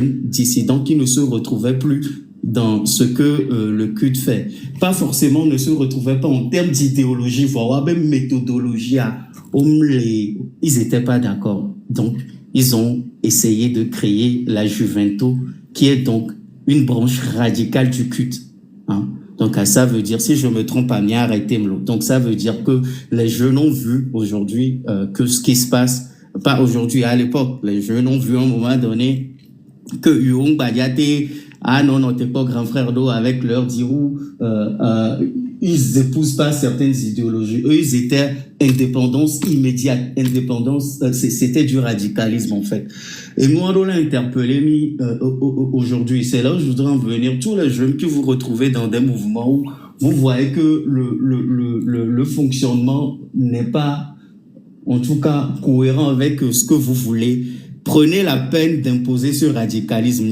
dissidents qui ne se retrouvaient plus dans ce que le culte fait. Pas forcément ne se retrouvaient pas en termes d'idéologie, voire même méthodologie. Ils n'étaient pas d'accord. Donc, ils ont essayé de créer la Juventus, qui est donc une branche radicale du culte. Hein? Donc, ça veut dire, si je me trompe, arrêtez-moi. Donc, ça veut dire que les jeunes ont vu aujourd'hui que ce qui se passe, pas aujourd'hui, à l'époque, les jeunes ont vu à un moment donné que Young Badiate, ah non, t'es pas grand frère d'eau avec leur dirou, ils épousent pas certaines idéologies. Eux, ils étaient indépendance immédiate, indépendance, c'était du radicalisme en fait. Et moi, on l'a interpellé aujourd'hui. C'est là où je voudrais en venir. Tous les jeunes que vous retrouvez dans des mouvements où vous voyez que le fonctionnement n'est pas, en tout cas, cohérent avec ce que vous voulez. Prenez la peine d'imposer ce radicalisme.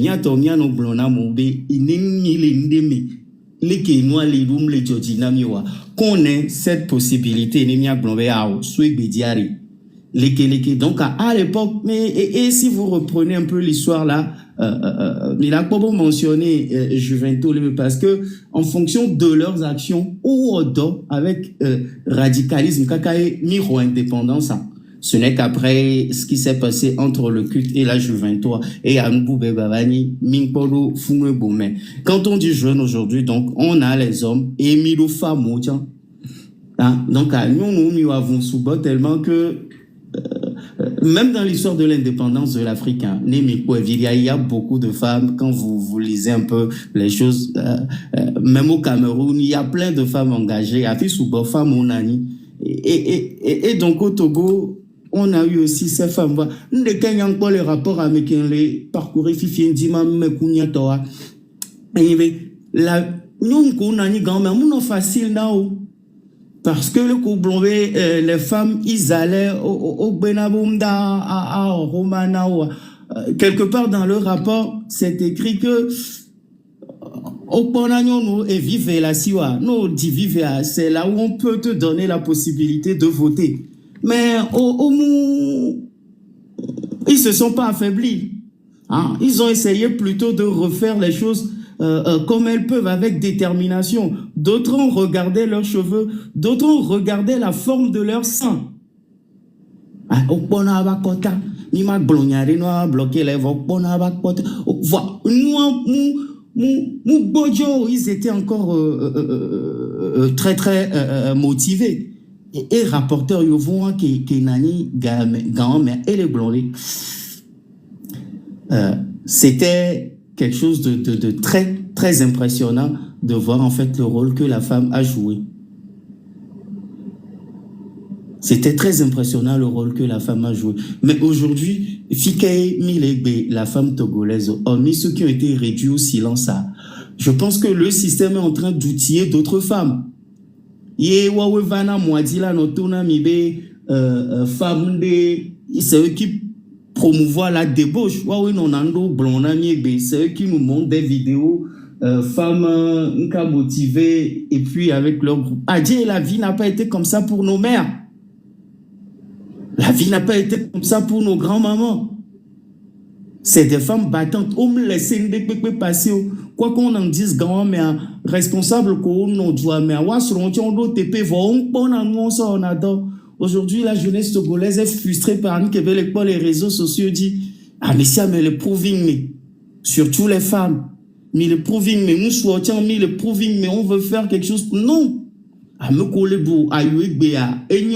Qu'on ait cette possibilité. Donc, à l'époque, et si vous reprenez un peu l'histoire là, il a pas mentionné Juventus, parce que en fonction de leurs actions, ou avec radicalisme, miro indépendance, ce n'est qu'après ce qui s'est passé entre le culte et la Juventus et quand on dit jeune aujourd'hui, donc on a les hommes et mille femmes, hein? Donc nous avons souvent tellement que même dans l'histoire de l'indépendance de l'Afrique, hein, il y a beaucoup de femmes. Quand vous lisez un peu les choses, même au Cameroun, il y a plein de femmes engagées. Et donc au Togo, on a eu aussi ces femmes. Nous, les rapports avec les parcours facile now. Parce que le couple, les femmes, ils allaient au Benabunda, à Romana. Quelque part dans le rapport, c'est écrit que au Ponagnon et vive la Siwa. Nous, dit vive, c'est là où on peut te donner la possibilité de voter. Mais ils se sont pas affaiblis. Hein? Ils ont essayé plutôt de refaire les choses comme elles peuvent, avec détermination. D'autres ont regardé leurs cheveux, d'autres ont regardé la forme de leur sang. Ils étaient encore très très motivés. Et rapporteur Yovon qui nani gamme et les blondes. C'était quelque chose de très, très impressionnant de voir en fait le rôle que la femme a joué. C'était très impressionnant le rôle que la femme a joué. Mais aujourd'hui, Fikae Milegbe, la femme togolaise, hormis ceux qui ont été réduits au silence, je pense que le système est en train d'outiller d'autres femmes. C'est eux qui promouvoir la débauche. C'est eux qui nous montrent des vidéos, femmes motivées, et puis avec leur groupe. Adieu, la vie n'a pas été comme ça pour nos mères. La vie n'a pas été comme ça pour nos grands-mamans. C'est des femmes battantes. On me laisse passer. Quoi qu'on en dise, grand-mère, responsable qu'on doit, mais aujourd'hui, la jeunesse togolaise est frustrée par les réseaux sociaux dit ah mais ça mais le proving me surtout les femmes mais le proving me nous souhaitons mais le proving me on veut faire quelque chose non à me coller beau à yuegba et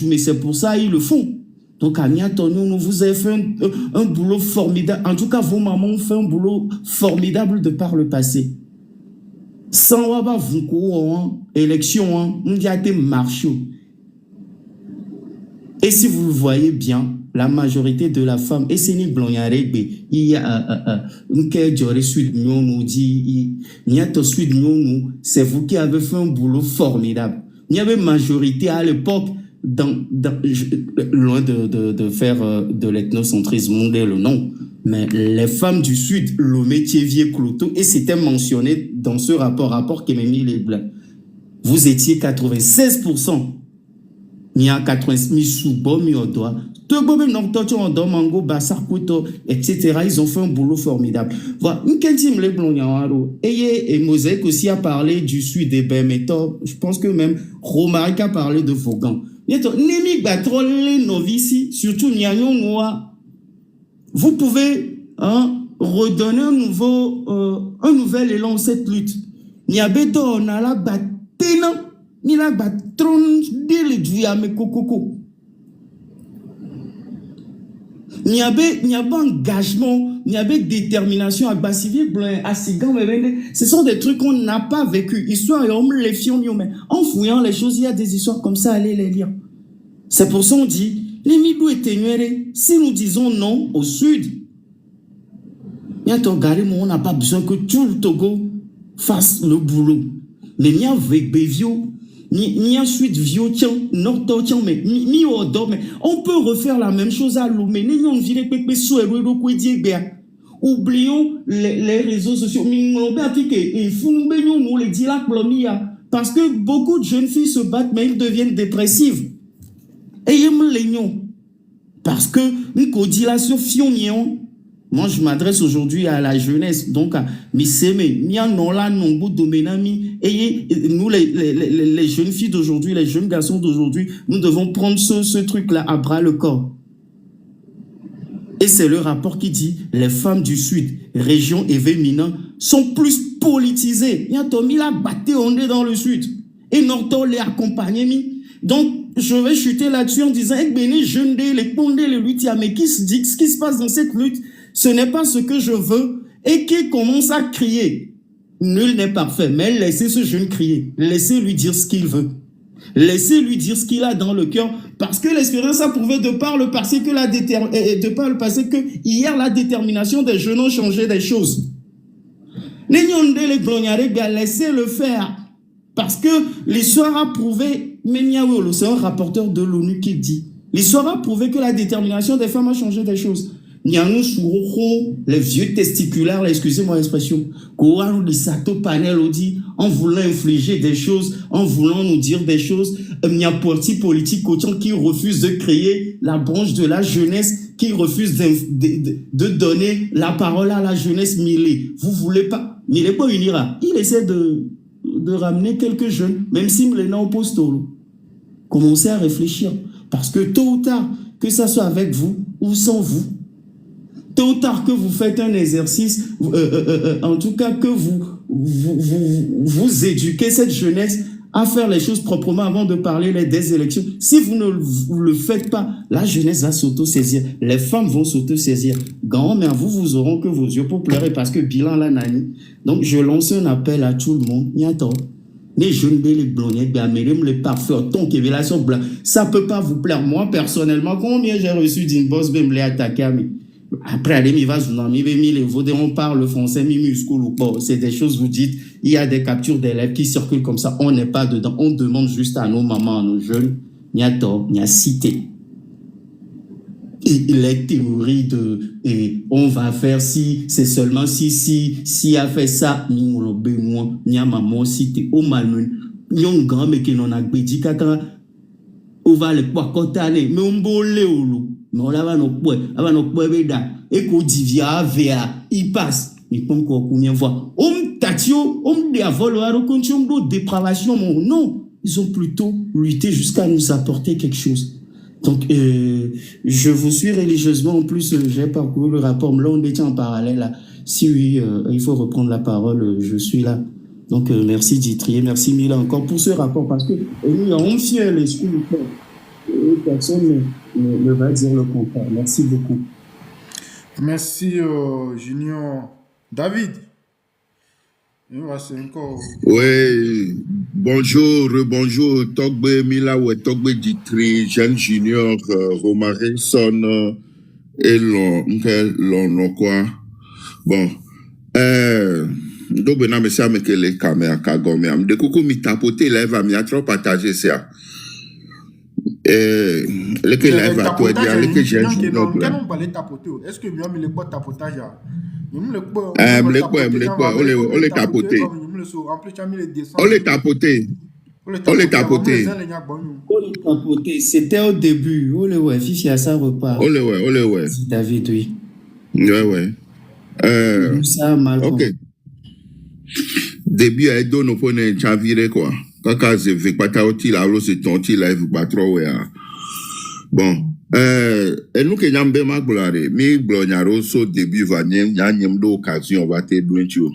mais c'est pour ça ils le font. Donc à Niatonio, vous avez fait un boulot formidable. En tout cas, vos mamans ont fait un boulot formidable de par le passé. Sans waba vunko élection on y a été marché. Et si vous le voyez bien, la majorité de la femme, et c'est ni blonyaregbe, il y a un kejore suite nous dit, il y a tout suite nous, c'est vous qui avez fait un boulot formidable. Il y avait majorité à l'époque, loin de faire de l'ethnocentrisme mondial, non. Mais les femmes du Sud, le métier vieux cloto, et c'était mentionné dans ce rapport qui m'a mis les blancs. Vous étiez 96%. Il y a 80 000 sous-bois, etc. Ils ont fait un boulot formidable. Voilà. Et Mosaïque aussi a parlé du sud des Bémétor. Je pense que même Romaric a parlé de Vaughan. Surtout vous pouvez redonner un nouvel élan à cette lutte. Niabeto on a la batena, ni la batron de le duame kokoko. Il y avait engagement, il y avait détermination à Bassivir, à Sigan, ce sont des trucs qu'on n'a pas vécu. Histoire, les filles, en fouillant les choses, il y a des histoires comme ça, allez les lire. C'est pour ça qu'on dit, les Mibou et Ténuéré, si nous disons non au sud, on n'a pas besoin que tout le Togo fasse le boulot. Mais il y a avec Bévio, ni ensuite vieux tiens nord tiens mais ni odor mais on peut refaire la même chose à Lomé ni on vire pépé souhero ko diébé oublions les réseaux sociaux il faut nous les dire la plonia parce que beaucoup de jeunes filles se battent mais ils deviennent dépressives et ils les parce que une codilation fionion. Moi, je m'adresse aujourd'hui à la jeunesse, donc à Missémé, et nous, les jeunes filles d'aujourd'hui, les jeunes garçons d'aujourd'hui, nous devons prendre ce truc-là à bras le corps. Et c'est le rapport qui dit les femmes du Sud, région et Vémina, sont plus politisées. Il y a Tommy la batté, on est dans le Sud. Et Norton les accompagne. Donc, je vais chuter là-dessus en disant, les jeunes, les pondés, les luttes, mais qui se dit ce qui se passe dans cette lutte? Ce n'est pas ce que je veux et qui commence à crier. Nul n'est parfait, mais laissez ce jeune crier. Laissez-lui dire ce qu'il veut. Laissez-lui dire ce qu'il a dans le cœur parce que l'expérience a prouvé de par le passé que hier la détermination des jeunes ont changé des choses. Laissez-le faire parce que l'histoire a prouvé, c'est un rapporteur de l'ONU qui dit, l'histoire a prouvé que la détermination des femmes a changé des choses. Les vieux testiculaires, excusez-moi l'expression, en voulant infliger des choses, en voulant nous dire des choses, il y a un parti politique qui refuse de créer la branche de la jeunesse, qui refuse de donner la parole à la jeunesse Milé. Vous voulez pas, Milé pas unira. Il essaie de ramener quelques jeunes, même si Milé n'a pas postolo. Commencez à réfléchir, parce que tôt ou tard, que ça soit avec vous ou sans vous, tôt ou tard que vous faites un exercice, en tout cas que vous éduquez cette jeunesse à faire les choses proprement avant de parler des élections. Si vous ne le faites pas, la jeunesse va s'auto-saisir. Les femmes vont s'auto-saisir. Grand-mère, vous auront que vos yeux pour pleurer parce que bilan la nani. Donc, je lance un appel à tout le monde. Les jeunes, les blondettes, les parfaits, ton révélation blanc. Ça peut pas vous plaire. Moi, personnellement, combien j'ai reçu d'une boss, me les attaquer à après, on parle français, c'est des choses, vous dites, il y a des captures d'élèves qui circulent comme ça, on n'est pas dedans, on demande juste à nos mamans, à nos jeunes, il y a tort, il y a cité. Et les théories et on va faire si, c'est seulement si a fait ça, ni a maman cité, au malmen, ni on grand, mais qui n'en a bédi, on va le pouvoir cotaner, mais on boule au loup. Mais on va nos points, et qu'on dit via il passe. Il peut encore combien de fois. Tatio, dépravation, non. Ils ont plutôt lutté jusqu'à nous apporter quelque chose. Donc, je vous suis religieusement. En plus, j'ai parcouru le rapport. Là, on était en parallèle. Là. Si oui, il faut reprendre la parole, je suis là. Donc, merci Ditrier, merci Mila encore pour ce rapport. Parce que nous avons fier les schools. Personne ne va dire le contraire. Merci beaucoup. Merci, Junior. David. Oui, bonjour, bonjour. Togbe Mila ou Togbe Ditri, jeune junior, Romaric Son et l'on quoi. Bon, donc ben mais ça me que les caméras kagome am de coucou mi tapoter live am ya trop partager ça. Le que live à toi dire le que j'ai junior. Quand on parle tapoter, est-ce que bien le pas tapotage là? On les tapoter. On les tapoté. C'était au début. Oh, le ouais, fifi à ça repart. Oh, le ouais. Si David, oui. Ouais. Ça, mal. Ok. Début, elle donne au point de chavire, quoi. Quand je fais pas ta outil, là, c'est ton outil, là, il faut pas trop, ouais. Bon. Et nous, que n'yam be ma gloire, mi glonyaro so début va n'yam do occasion, va te douentio.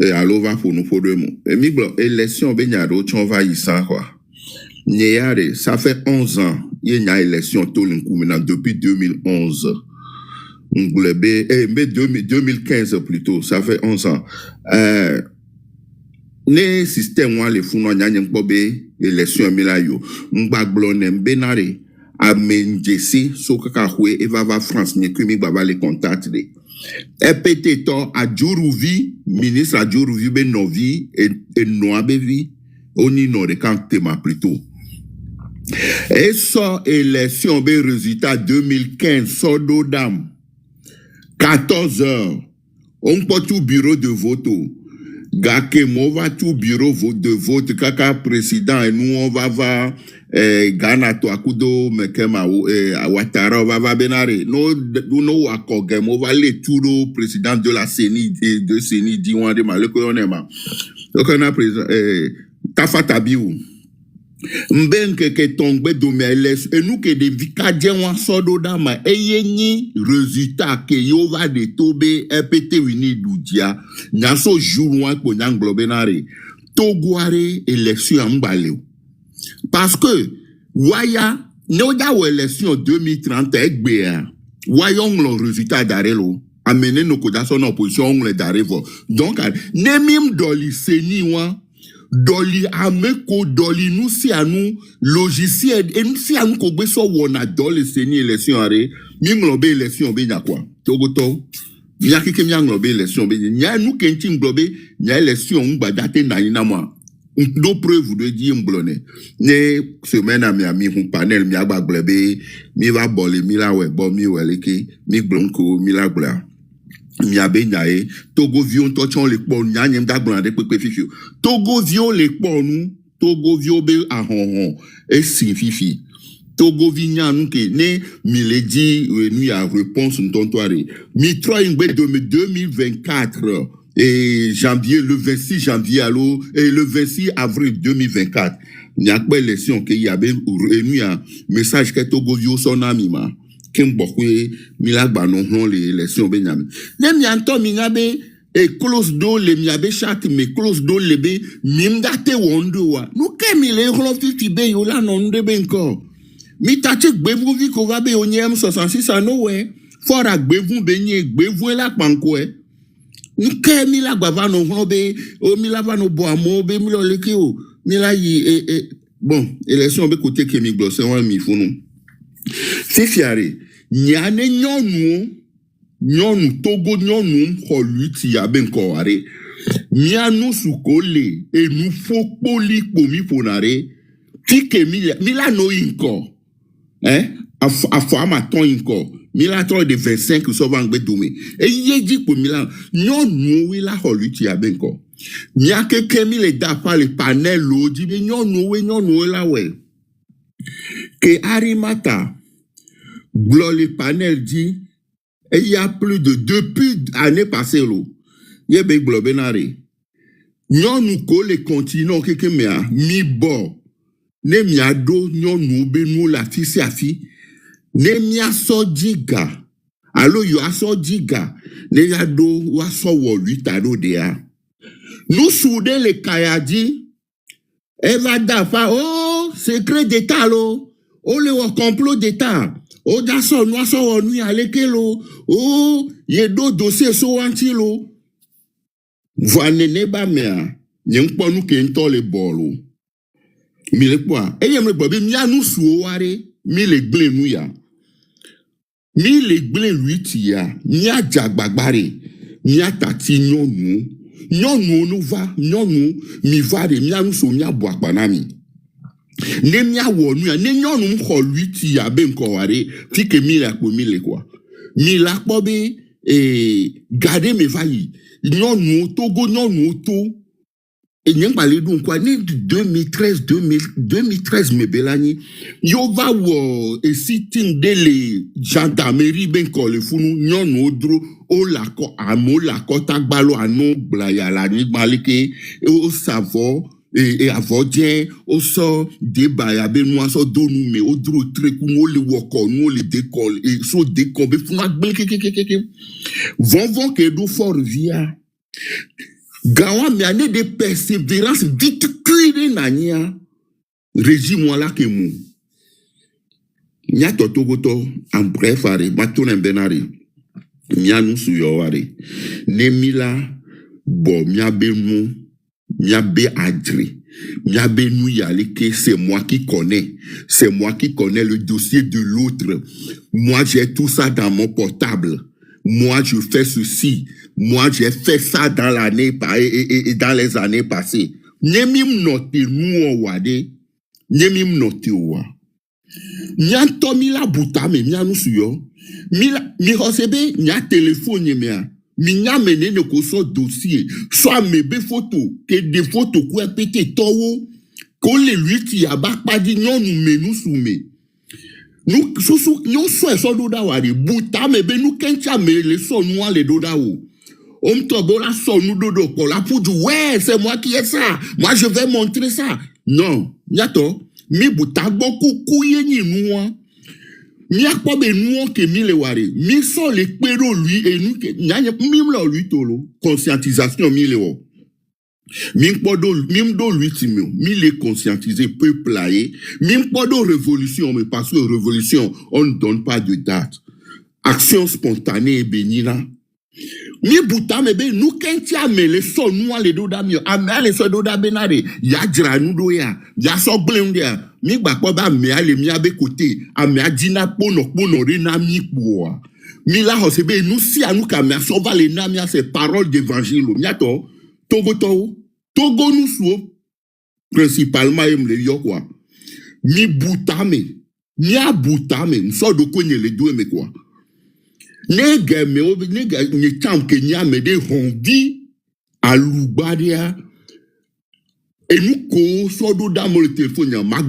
Et alors, va pour nous, pour deux mots. Et mi glo, élection, ben n'yaro, tu va y ça, quoi. N'yare, ça fait 11 ans, y a élection, tout l'incoumena, depuis 2011. Mais 2015 plutôt, ça fait 11 ans. Ne système wa le funo nyanya mpobe élection milayo mba glonem benare amenjesi sokaka hwe evava France ne kumi baba les contacts de EPT to ajuruvi ministre ajuruvi be novi et noabevi oni no de tema plutôt et so élection be résultat 2015 so do dam 14 heures on peut tout bureau de vote Gake mova tout bureau de vote kaka président et nous on va voir Ghana to akudo mekema Ouattara va benare no akoge mova le tout le président de la CENI de CENI diwan de maleko onema donc on a président Tafa Tabiou Mbenke ke tongbe do meles et nous que de vikadien wan sodo dama eyenyi résultat que yo va de tobe EPT wini doudia nyaso jour wan ko nyang globenare toguare élection mbale parce que waya no da élection 2030 egbe wayong le résultat d'arelo amener nos codations en opposition le d'arrivo donc nemim doli seni wan Doli ameko doli nous si à nous logiciel et nous si à nous ko beso wona doli seni élection are mi nglobe élection be nya kwa togoto nya kike mi nglobe élection be nya nous kenti nglobe nya élection ngba date na ina moi do preuve de dire mblone ne semaine à mi hun panel mi agba glebe mi va bolé mi la we bo mi weleke mi blonko mi la gla mi abenyae Togo vion tochon le pon nyanyem da blande pepe fifi Togo vion le pon nous Togo vion be a hon et sin fifi Togo vignan nous que ne mi le dit nous a réponse ntontoare mi 3 ingbe 2024 et janvier le 26 janvier allo et le 26 avril 2024 n'y a pas élection que y a ben nous a message que Togo vion son ami ma Kembokwe milagba non les élections benyame nem yanto mingabe e close do le miabe chat me close do lebe mimdate wondo wa nu kemi le holofi be yo la non de benko mi tache gbevu vi ko va be onyem 66 ano we fora gbevu benye gbevu la panko e nu kemi la gbava no hobe o mi lava no bo amo be mi lo leke o mi la yi bon élection be côté kemi glosser wan mi funu c'est fiaré nyane nyonu Togo nyonu holuti ya ben koware mianu sukole e nu fokpoli pomi ponare tike mila no inko afo amaton inko mila to de 25 so van gbe dome e yeji po mila nyonu we la holuti ya ben ko miake kemi le da pa le panel lo di be nyonu we la we que Arimata Glo le panel dit et il y a plus de depuis année passée lo yebe glo benare nyonu ko le continent keke mea mi bo ne mi ado nyonu be nu la fisi afi ne mi aso jiga alo yo aso jiga ne ado wa so wo 8 ado dia nous soude le kayadi eva dafa oh secret d'état lo o le wa complot d'état o da so no so onu alekelo o ye do dossier so antilo vanene ba mea nyen nu ke nto le bolo mi le kwa eye me gbo bi mi anu suo ware mi le gble nu ya mi le gble luiti ya mi ajagbagbare mi atati nyonu no va nyonu mi vare mi anu so mi abo apanami ne mia wonu ya ne nyonu mko luiti ya ben ko ware fike mi la ko mi le kwa mi la po be garder me vayi nyonu Togo nyonu to et n'y a pas les dons quoi, ni 2013, mais belani, yo va wo, et si ting de les gendarmerie ben ko le funu, nyon odro, o la ko, amo la ko, tak balo anon, blaya la ni malike, o savo, et avodien, o so, débat, ya ben moi, so donou, mais odro, trekou, o le woko, o le décolle, et so décolle, be funu, von que do fort via, gawa mi ane de persévérance vite cuire nania régime wala ke mu nya totogoto en bref are matone benari nya nu suyo ware ne mila bo mia be mu mia be adri mia be nu yali que c'est moi qui connais le dossier de l'autre. Moi j'ai tout ça dans mon portable. Moi, je fais ceci. Moi, j'ai fait ça dans l'année et dans les années passées. Nemim note nous wade. Nemim note wa. Nyanto mila buta me nya nusuyo. Mi hosebe nya téléphone mea. Mi nya mene ne ko so dossier. Soit mebe photo que des photos quoi pété towo. Ko le lui qui a bak pa di nyon nous menu soume. Nous so doda wari buta me be nous kencha me le so nous le doda ou on tobola so nous dodo ko la pour dire ouais c'est moi qui ai ça, moi je vais montrer ça. Non nyato mi buta beaucoup kouye ni nous mi akpo be nous que mi le wari mi so le pero lui et nous que nyanya mi lo lui tolo conscientisation mi le wo mim do lui timio mi les conscientiser peuple laé mim podo révolution mais parce que révolution on ne donne pas de date action spontanée benina mi buta me be nous kentia me le so nous le doda mi a le so doda benare ya jira nu do ya so blende ya mi gba po ba me ale mi abe côté a me adina pono re na mi po mi la ho se be nous si anu ka me so va le na mi a ces paroles d'évangile mi ato Togo nous sou principalement le yo quoi. Mi boutame, mi a boutame, so do konye le do me quoi. Nega me ni tam ke nya me de hondi alubadia et nous ko so do da mo le téléphone mag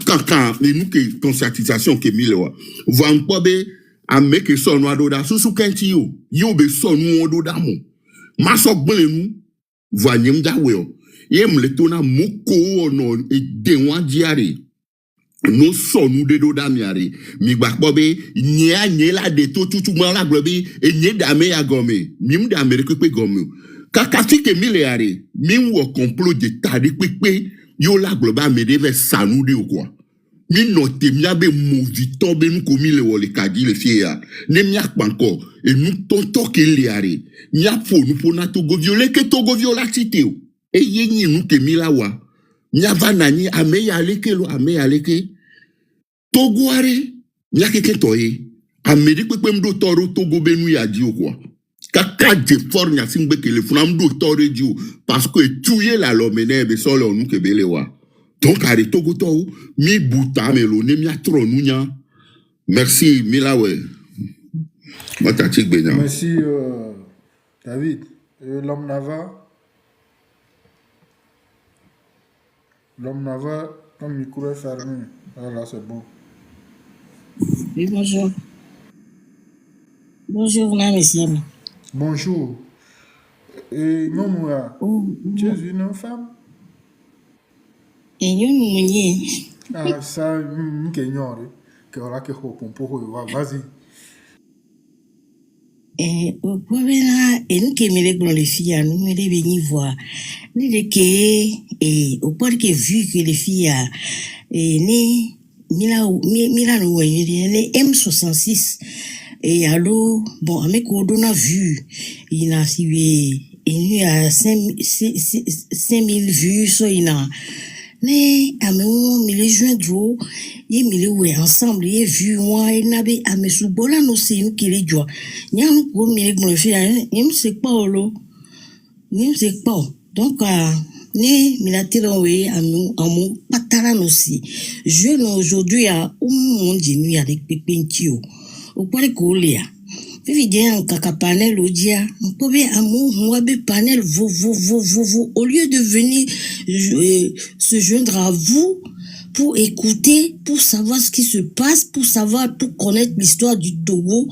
kaka et nous que conscientisation ke mi le wa. Van po be a make so no do da susu kenti yo be so no do da mo. Ma so gbe nous voyez d'ailleurs yem le tona moko no e de wan diare no so nu de do damiare mi gba bobe nya la de to tutu mo la globe e nye dame ya gome mi mu da amerique pe gome kakati ke mi le are mi wo complot de tari pepe yo la globe me de sanu de quoi mi note mi abe movito be nu ko mi le wole kadi le fia ne mi akpanko et nous tonto ke le are mi afo nu pona Togo violé que Togo violatité et yeni nu ke mi la wa mi avanani ame ya leke Togo are mi akeke toye ame di pepe mdo toro Togo benu ya di quoi kaka de fornya singbe ke le funa mdo tore di parce que tuye la lomene be solo nu ke bele wa. Donc, à Togo, mi bouta melo, ne mi atro nunya. Merci, Milawe. Merci, David. L'homme Nava, ton micro est fermé. Voilà, c'est bon. Oui, bonjour. Bonjour, monsieur. Bonjour. Et non, moi, tu es une femme? Et nous, Ah, ça, nous ignore. Que voilà que vas-y. Et au problème, et nous qui me les filles, nous me les venir voir. Nous les qui, et au point que vu que les filles, et ni, Mila nous voyons, les M66, et alors, bon, avec on a vu, il a suivi, il y a 5000 vues, so il a, mais amène les joindre y me ouais ensemble y vu moi il n'avait à me soubola no c'est nous qui les joie n'y a nous me le faire il c'est pas lo ni c'est pas donc ni me la tiroé à nous à mon patara aussi je aujourd'hui à mon dîner avec pépintio au pas les coller Vivi bien kaka panel odia. On peut bien amour, moi be panel vous. Au lieu de venir se joindre à vous pour écouter, pour savoir ce qui se passe, pour savoir, pour connaître l'histoire du Togo,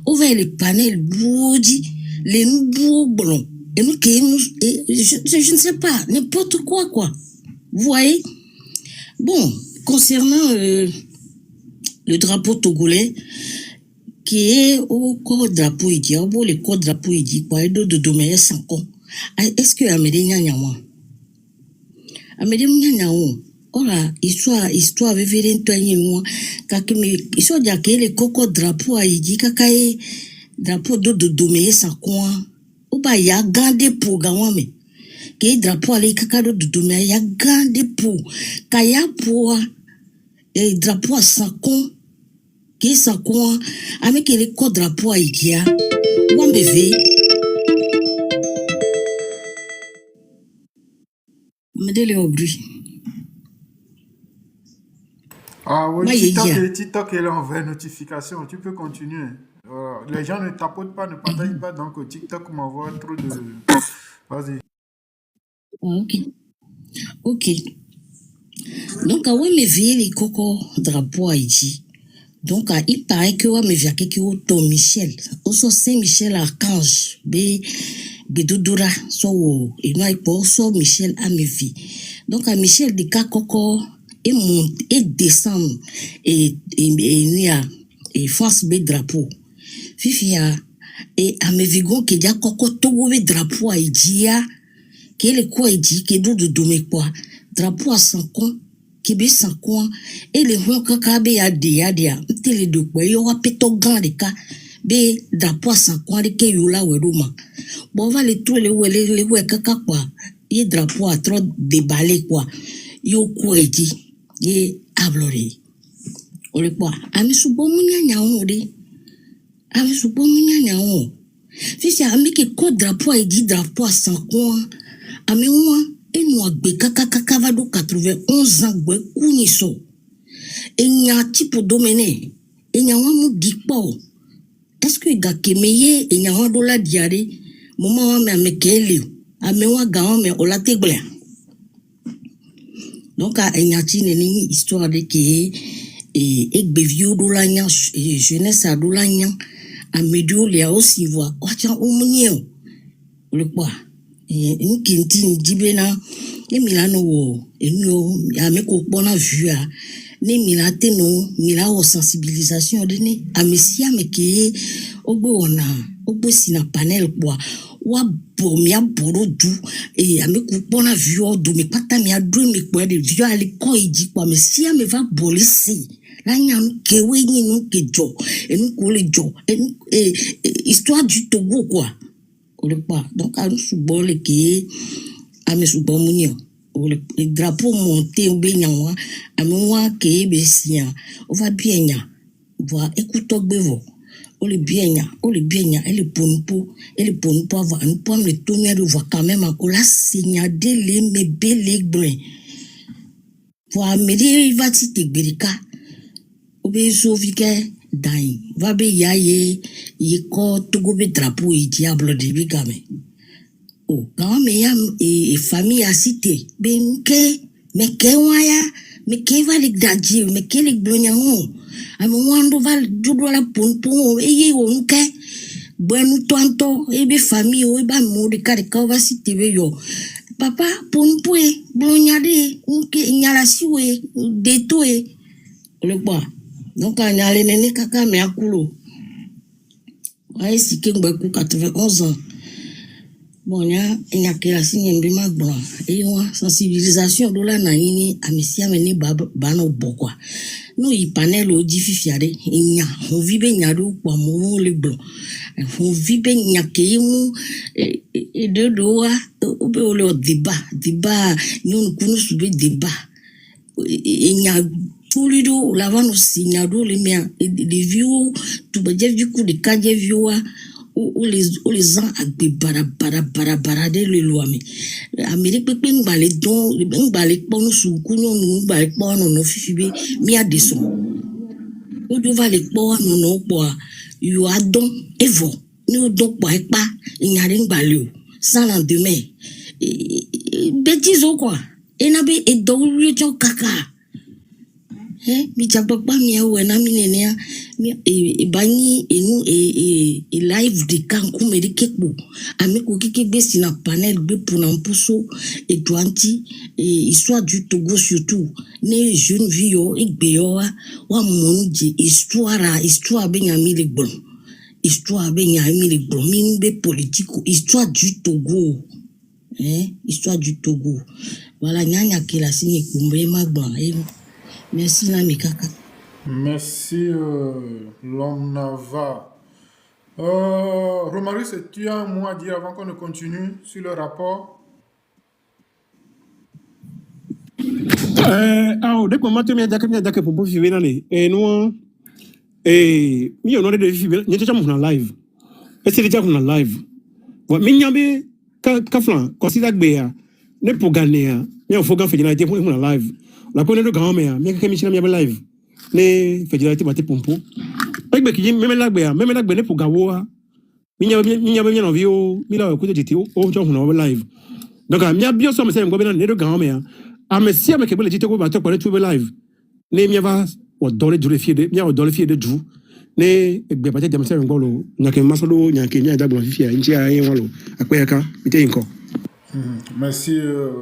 on va les panels boudi, les nouveaux blancs. Et nous, je ne sais pas, n'importe quoi. Vous voyez? Bon, concernant le drapeau togolais, qui est au corps drapeau, il dit, le corps drapeau, il dit, quoi, de domaine 5 ans. Est-ce que Amédée Nyanyawa? Amédée Nyanyawa, ora, histoire, vivre toi, moi, kakime, histoire d'y le coco drapeau, il dit, kakaye, drapeau de domaine 5 ans. Oba, ya gande pour gawame. Ke drapeau, ale, kakado de domaine, ya gande pour. Kaya pour, drapeau à 5 ans. Qui ça quoi avec les codes drapeau haïtien ou bébé me délai au bruit oui, TikTok est là en vraie notification, tu peux continuer. Les gens ne tapotent pas, ne partagent pas, donc TikTok m'envoie trop de... Vas-y. Ok. Donc ouais me veille les coco drapeau haïtien. Donc, il paraît que ouais, mais via quelque chose Michel, aussi Saint-Michel Archange, Bédoudoura, so et moi pour so Michel à mes vies. Donc, à Michel de Kakoko et monte et descend et France B drapeau. Fifia et à mes vigons qui dia Koko Togo be drapeau à Idia, qui est le quoi Idi, qui est d'où de domé quoi, drapeau à 5 ans. Qui be 5 ans et les gens qui a des télé de quoi il y aura péto grand de cas be d'après 5 ans de que yola wedoma bon va les tous les kaka quoi il drapeau à trop déballé quoi yo quoi dit et ablori on le quoi ami subo munya on fils ami que quoi drapeau il dit drapeau à 5 ans ami moi et nous avons kaka va do 91 ans gwe kuniso et nya tipo domené et nya wa mu dikpo est-ce que ga kemeye et nya wa do la diare moment wa me amekele ame wa ga wa me ola tegle donc a nya ti ni histoire de que et bevio do la nya jeunesse a do la nya amedio le aussi voix wa cha omunye le quoi une quintine dibena et milano wo enyo ameko bona vue a ne milate no mila o sensibilisation de ne amesia meke ogbe ona ogbe sina panel kwa wa bomia borodu et ameko bona vue o do me pata mi adu me kwa de vue ali ko iji kwa mesia me va bolisi la nyam kewe ni no kejo enu ko le jo histoire du Togo quoi. Donc, à nous souvent les qui à mes souvent mounio le drapeau monté au bényawa à moi qui bessia on va bien ya voir écoute bevo on le bien ya et le ponpo avoir nous pomme le tourner de voir quand même on la signaler les mes belles brun voir me dire va ti te berika obézovike dai va be yaye yiko Togo be drapeau et diable de bigame oh quand me ya et famille a cité benke me ke waya me ke va le dadji me ke le blonyango a mo wando val judo la ponpon e ye onke bueno tonto e be famille o ba mo de ka va cité be yo papa ponpoe blonyade onke nyala siwe de toe le quoi. Donc, on a les nénés kaka me akulo. Ouais, si quelqu'un 91 ans. Bon, il y a que la signe de ma blanc. Et il y a sensibilisation de la naïni à messia meni bano bokwa. Nous, il panel au difficiare. Il y a, on vive nyado kwa momo le blanc. On vive nyakeimu et de doa, oube ole débat. Nous, nous soube débat. Il y a Toulido, l'avant aussi, Nado, les miens, les vieux, tout le du coup de cadre vieux, ou les gens à des barabarabarade le lois. Amérique, pépin, balai, don, les bains balai, bon, sous couillon, balai, bon, non, fifi, mi a des sons. Ou devant les bois, non, bois. yo adon evo ni o don pa epa inyare ngbaleo sans lendemain bêtise quoi et na be e do region kaka mi jagba mi e na mi nene e bani enu e live de kanku me de kekbo ami ko keke be si na panel be pour na mpuso e douanti e histoire du Togo surtout ne jeune vie yo e gbe yo wa monji histoire be nyami le bon histoire be nyami le bon mi be politique histoire du Togo histoire du Togo voilà nyanya kila sinye kumbe magba merci Nami Kaka. Merci l'homme Nava. Romarius, tu as un mot à dire avant qu'on ne continue sur le rapport? Dès que je suis d'accord pour vivre dans les nous mi on de vivre ni déjà mon live et c'est déjà mon live wa mi nyambe ka flan consider gbe ne pour gagner mi on faut gagner fait pour mon live la connaît de grand mère mi ka mi china mi live ne fait batte pompo avec be ki même la gbe ne pour gawo mi nyambe no vio mi la ko de titi o jo mon live donc mi a bien so me say ngo be na ne de grand mère a me si me ke be le titi ko ba to ko to live ne mi va o dole dure fie de mi o dole fie de du ne be ba te say ngo lo nyake masolo nyake nya da blo fie nchi a yen walo akpeka mi te nko. Merci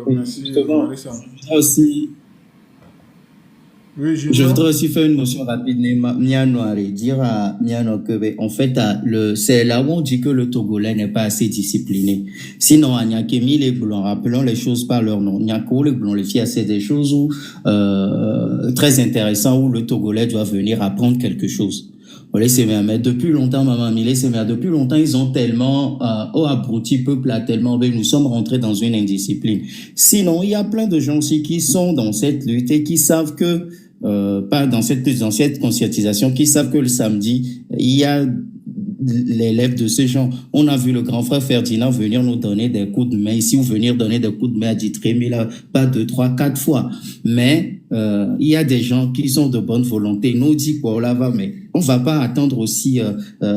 Marissa. Je voudrais aussi faire une notion rapide, Niano, dire à Niano que, en fait, c'est là où on dit que le Togolais n'est pas assez discipliné. Sinon, à Nyakemi, les Blancs, rappelons les choses par leur nom. Nyako, les Blancs, les filles, c'est des choses très intéressantes où le Togolais doit venir apprendre quelque chose. Mais depuis longtemps, maman Milé, depuis longtemps, ils ont tellement, abruti peuple là, tellement, nous sommes rentrés dans une indiscipline. Sinon, il y a plein de gens aussi qui sont dans cette lutte et qui savent que, pas dans cette conscientisation, qui savent que le samedi, il y a l'élève de ces gens. On a vu le grand frère Ferdinand venir nous donner des coups de main. Ici, ou venir donner des coups de main à Ditrémy, là, pas 2, 3, 4 fois. Mais, il y a des gens qui sont de bonne volonté. Nous dit quoi, là va, mais on va pas attendre aussi,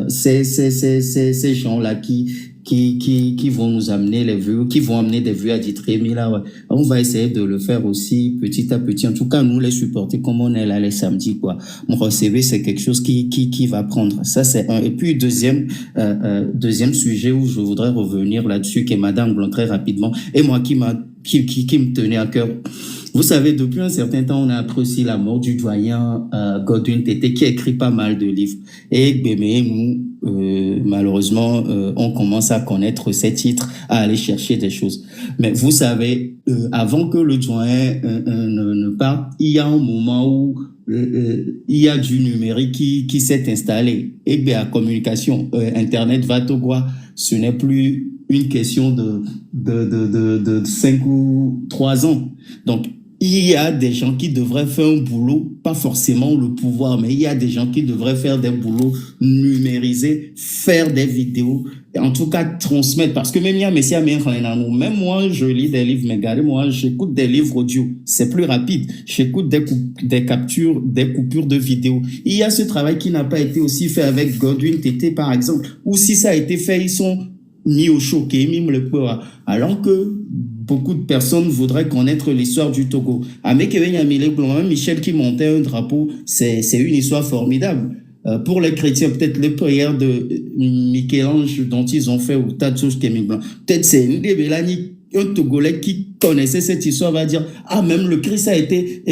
ces gens-là qui vont nous amener les vues, qui vont amener des vues à Ditrémy, là, ouais. On va essayer de le faire aussi petit à petit. En tout cas, nous les supporter comme on est là les samedis, quoi. Mon recevé, c'est quelque chose qui va prendre. Ça, c'est un. Et puis, deuxième sujet où je voudrais revenir là-dessus, qui est Madame Blanc, très rapidement. Et moi, qui me tenait à cœur. Vous savez, depuis un certain temps, on a appris aussi la mort du doyen Godwin Tété, qui a écrit pas mal de livres. Et nous, malheureusement, on commence à connaître ses titres, à aller chercher des choses. Mais vous savez, avant que le doyen ne parte, il y a un moment où il y a du numérique qui s'est installé. Et bien, la communication, Internet va tout quoi. Ce n'est plus une question de 5 ou 3 ans. Donc, il y a des gens qui devraient faire un boulot, pas forcément le pouvoir, mais il y a des gens qui devraient faire des boulots numérisés, faire des vidéos, et en tout cas transmettre. Parce que même même moi, je lis des livres, mais regardez-moi, j'écoute des livres audio. C'est plus rapide. J'écoute des captures, des coupures de vidéos. Il y a ce travail qui n'a pas été aussi fait avec Godwin Tété, par exemple. Ou si ça a été fait, ils sont mis au choc et mis le peur. Alors que beaucoup de personnes voudraient connaître l'histoire du Togo. Avec Michel qui montait un drapeau, c'est une histoire formidable. Pour les chrétiens, peut-être les prières de Michel-Ange dont ils ont fait, ou Tatouche Kémiblan, peut-être c'est un Togolais qui connaissait cette histoire va dire, ah, même le Christ a été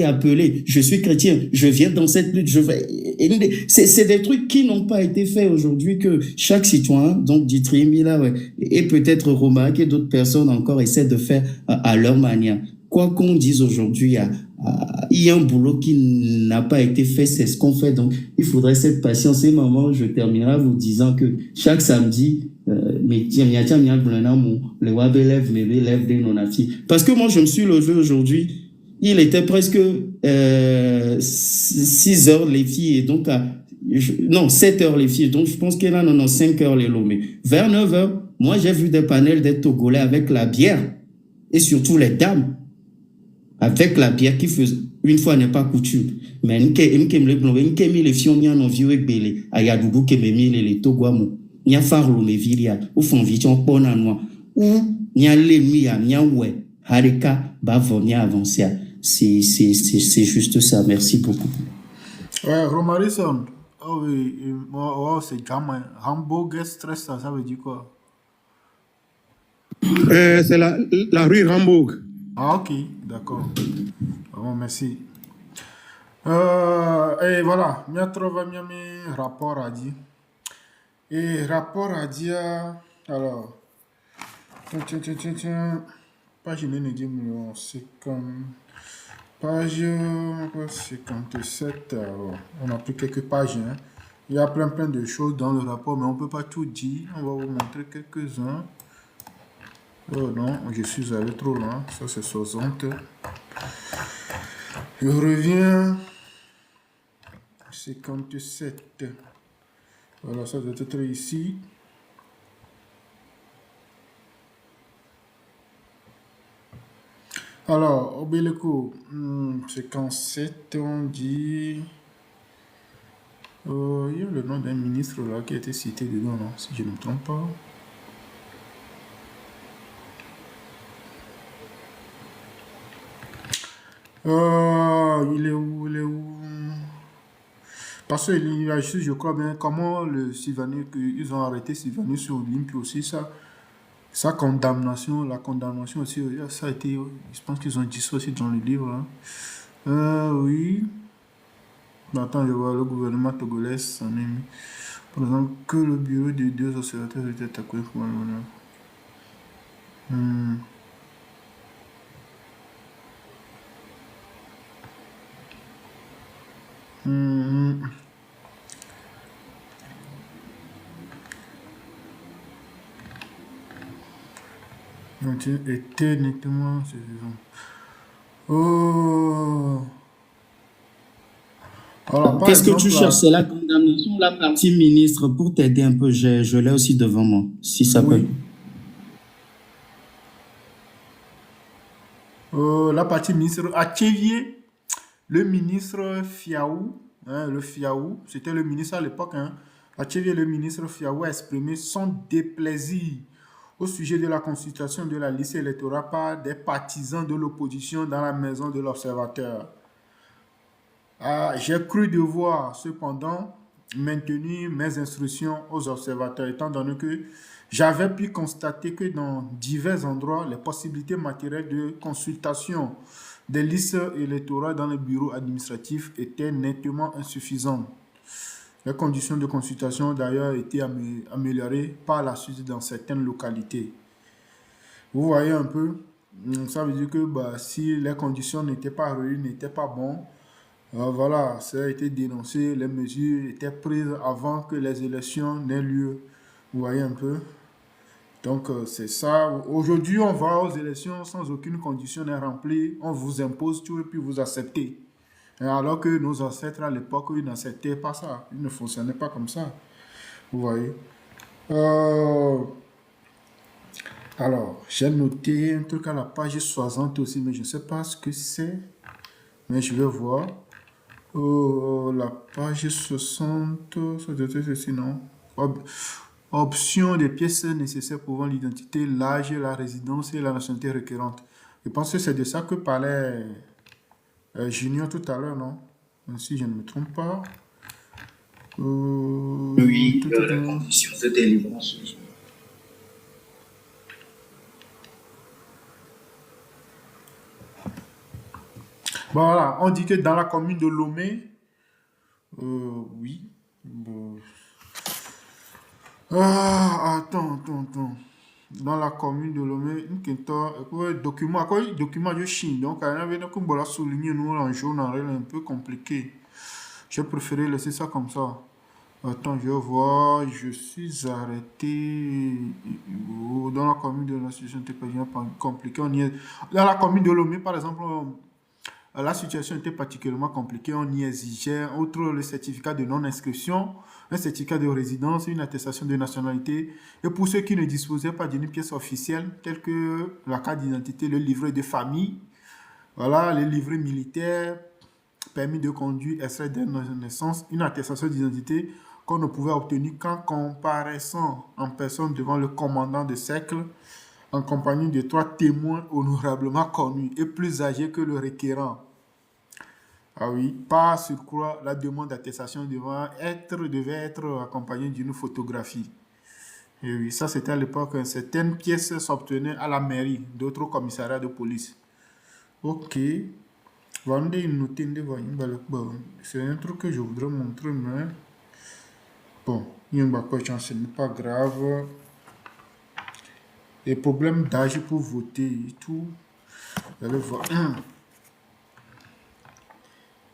appelé, je suis chrétien, je viens dans cette lutte, c'est des trucs qui n'ont pas été faits aujourd'hui, que chaque citoyen, donc Ditrémy là, ouais, et peut-être Romaric et d'autres personnes encore essaient de faire à leur manière. Quoi qu'on dise aujourd'hui, il y a un boulot qui n'a pas été fait, c'est ce qu'on fait. Donc, il faudrait cette patience. Et maman, je terminerai vous disant que chaque samedi, parce que moi, je me suis levé aujourd'hui, il était presque 6 heures les filles, et donc, non, 7 heures les filles, donc je pense qu'il y en a 5 heures les lomés. Vers 9 heures, moi, j'ai vu des panels des Togolais avec la bière, et surtout les dames. avec la bière qui faisait une fois n'est pas coutume. Mais les fions n'y en vieux belé, ayadougou que me mille les toguamo, n'y a farlo me viria, ou font vision bon à noix, ou n'y a les mia, n'y a ouais, harika, bavo, n'y a avancé. C'est juste ça. Merci beaucoup. Ouais, Romarison. Oh oui, oh, c'est gamin. Hamburger stress, ça veut dire quoi? C'est la rue Rambourg. Ah, ok, d'accord. Bon, merci. Et voilà, je trouve un rapport à dire. Et rapport à dire, alors, page c'est comme page 57. On a pris quelques pages. Hein. Il y a plein de choses dans le rapport, mais on ne peut pas tout dire. On va vous montrer quelques-uns. Oh non, je suis allé trop loin. Ça, c'est 60. Je reviens. 57. Voilà, ça doit être ici. Alors, Obeleko, 57, on dit... il y a le nom d'un ministre là qui a été cité dedans, non, si je ne me trompe pas. Il est où? Parce que l'université, je crois bien, comment le Sylvanus, ils ont arrêté Sylvanus sur Olympe aussi, ça, sa condamnation, la condamnation aussi, ça a été, je pense qu'ils ont dit ça aussi dans le livre. Hein. Oui. Attends, je vois le gouvernement togolais s'en est mis. Par exemple, que le bureau des deux observateurs était attaqué pour l'honneur. Donc, était nettement suffisant. Oh. Alors, Qu'est-ce que tu cherches? C'est la condamnation de la partie ministre pour t'aider un peu. Je l'ai aussi devant moi, si ça peut. La partie ministre a Tchévier, le ministre Fiaou, hein, le Fiaou, c'était le ministre à l'époque, hein, a Tchévier, le ministre Fiaou a exprimé son déplaisir au sujet de la consultation de la liste électorale par des partisans de l'opposition dans la maison de l'observateur. J'ai cru devoir cependant maintenir mes instructions aux observateurs, étant donné que j'avais pu constater que dans divers endroits, les possibilités matérielles de consultation des listes électorales dans les bureaux administratifs étaient nettement insuffisantes. Les conditions de consultation ont d'ailleurs été améliorées par la suite dans certaines localités. Vous voyez un peu, ça veut dire que si les conditions n'étaient pas réunies, n'étaient pas bonnes, voilà, ça a été dénoncé, les mesures étaient prises avant que les élections n'aient lieu. Vous voyez un peu? Donc, c'est ça. Aujourd'hui, on va aux élections sans aucune condition n'est remplie. On vous impose tout et puis vous acceptez. Alors que nos ancêtres à l'époque, ils n'acceptaient pas ça. Ils ne fonctionnaient pas comme ça. Vous voyez? Alors, j'ai noté un truc à la page 60 aussi, mais je ne sais pas ce que c'est. Mais je vais voir. La page 60, ça doit être ceci, non? Option des pièces nécessaires prouvant l'identité, l'âge, la résidence et la nationalité requérante. Je pense que c'est de ça que parlait Junior tout à l'heure, non? Si je ne me trompe pas. Oui, les conditions de délivrance. Bon, voilà, on dit que dans la commune de Lomé, oui. Attends. Dans la commune de Lomé, document de Chine. Donc, il y avait un souligné nous en jaune, un peu compliqué. J'ai préféré laisser ça comme ça. Attends, je vois, je suis arrêté dans la commune de la situation était pas compliquée. Dans la commune de Lomé, par exemple, la situation était particulièrement compliquée. On y exigeait, outre le certificat de non-inscription, un certificat de résidence, une attestation de nationalité. Et pour ceux qui ne disposaient pas d'une pièce officielle, telle que la carte d'identité, le livret de famille, Voilà, les livrets militaires, permis de conduire, extrait de naissance, une attestation d'identité qu'on ne pouvait obtenir qu'en comparaissant en personne devant le commandant de cercle en compagnie de 3 témoins honorablement connus et plus âgés que le requérant. Ah oui, par surcroît, la demande d'attestation devait être accompagnée d'une photographie. Et oui, ça c'était à l'époque. Certaines pièces s'obtenaient à la mairie, d'autres au commissariat de police. Ok. C'est un truc que je voudrais montrer, mais bon, ce n'est pas grave. Les problèmes d'âge pour voter et tout. Vous allez voir.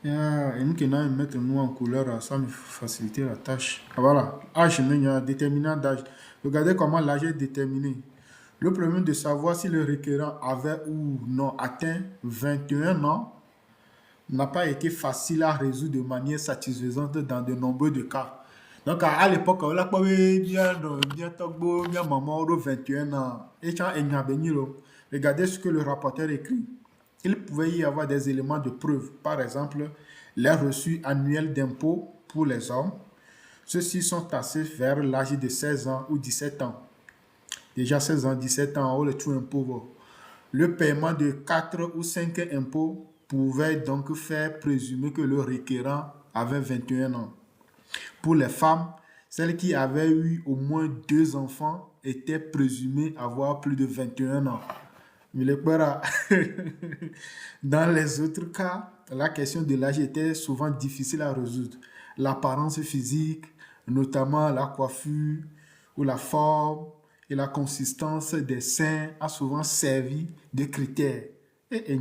Mettre nous en couleur, ça me faciliter la tâche. Ah, voilà, âge, déterminant d'âge. Regardez comment l'âge est déterminé. Le problème de savoir si le requérant avait ou non atteint 21 ans n'a pas été facile à résoudre de manière satisfaisante dans de nombreux cas. Donc à l'époque, on a pas bien maman de 21 ans. Regardez ce que le rapporteur écrit. Il pouvait y avoir des éléments de preuve. Par exemple, les reçus annuels d'impôts pour les hommes. Ceux-ci sont taxés vers l'âge de 16 ans ou 17 ans. Déjà 16 ans, 17 ans, on les tout impôts. Le paiement de 4 ou 5 impôts pouvait donc faire présumer que le requérant avait 21 ans. Pour les femmes, celles qui avaient eu au moins 2 enfants étaient présumées avoir plus de 21 ans. Dans les autres cas, la question de l'âge était souvent difficile à résoudre. L'apparence physique, notamment la coiffure ou la forme et la consistance des seins a souvent servi de critères. Et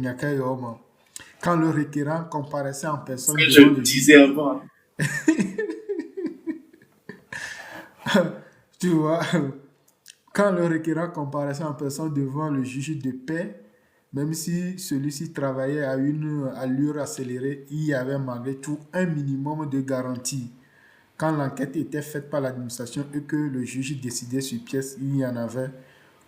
quand le requérant comparaissait en personne Ce que je disais avant. tu vois, quand le requérant comparaissait en personne devant le juge de paix, même si celui-ci travaillait à une allure accélérée, il y avait malgré tout un minimum de garantie. Quand l'enquête était faite par l'administration et que le juge décidait sur pièce, il y en avait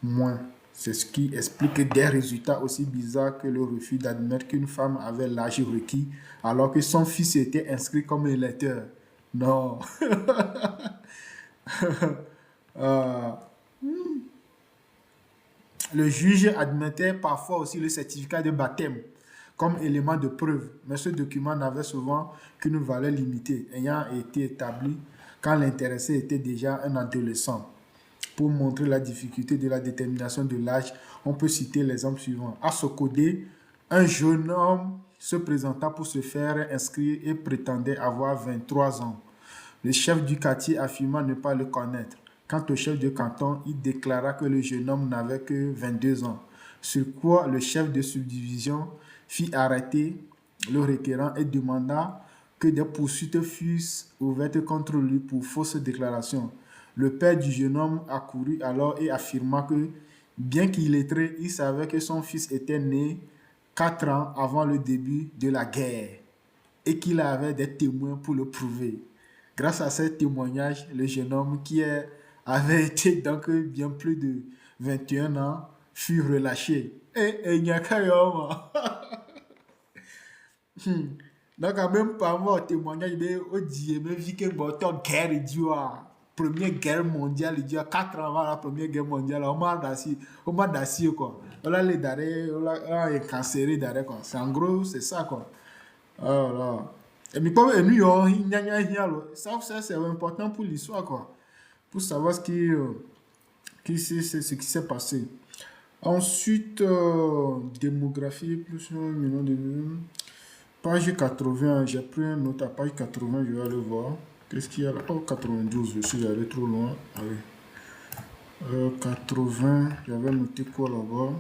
moins. C'est ce qui explique des résultats aussi bizarres que le refus d'admettre qu'une femme avait l'âge requis alors que son fils était inscrit comme électeur. Non. Le juge admettait parfois aussi le certificat de baptême comme élément de preuve, mais ce document n'avait souvent qu'une valeur limitée, ayant été établi quand l'intéressé était déjà un adolescent. Pour montrer la difficulté de la détermination de l'âge, on peut citer l'exemple suivant. À Sokodé, un jeune homme se présenta pour se faire inscrire et prétendait avoir 23 ans. Le chef du quartier affirma ne pas le connaître. Quant au chef de canton, il déclara que le jeune homme n'avait que 22 ans. Sur quoi le chef de subdivision fit arrêter le requérant et demanda que des poursuites fussent ouvertes contre lui pour fausse déclaration. Le père du jeune homme accourut alors et affirma que, bien qu'il lettré, il savait que son fils était né 4 ans avant le début de la guerre et qu'il avait des témoins pour le prouver. Grâce à ces témoignages, le jeune homme qui avait été donc bien plus de 21 ans fut relâché. Et n'y a qu'un homme. Donc, même pas moi, témoignage de Odié, mais vu que votre guerre est due à Première Guerre mondiale, il y a 4 ans avant la Première Guerre mondiale, on m'a dassi quoi. On a les d'arrêt, on a incarcéré d'arrêt quoi. C'est en gros, c'est ça quoi. Alors, et mais comme nous, ça c'est important pour l'histoire quoi. Pour savoir ce qui s'est passé. Ensuite, démographie, plus un million de page 80, j'ai pris un note à page 80, je vais aller voir. Qu'est-ce qu'il y a là? Oh, 92, je suis allé trop loin. Allez. 80, j'avais noté quoi là-bas?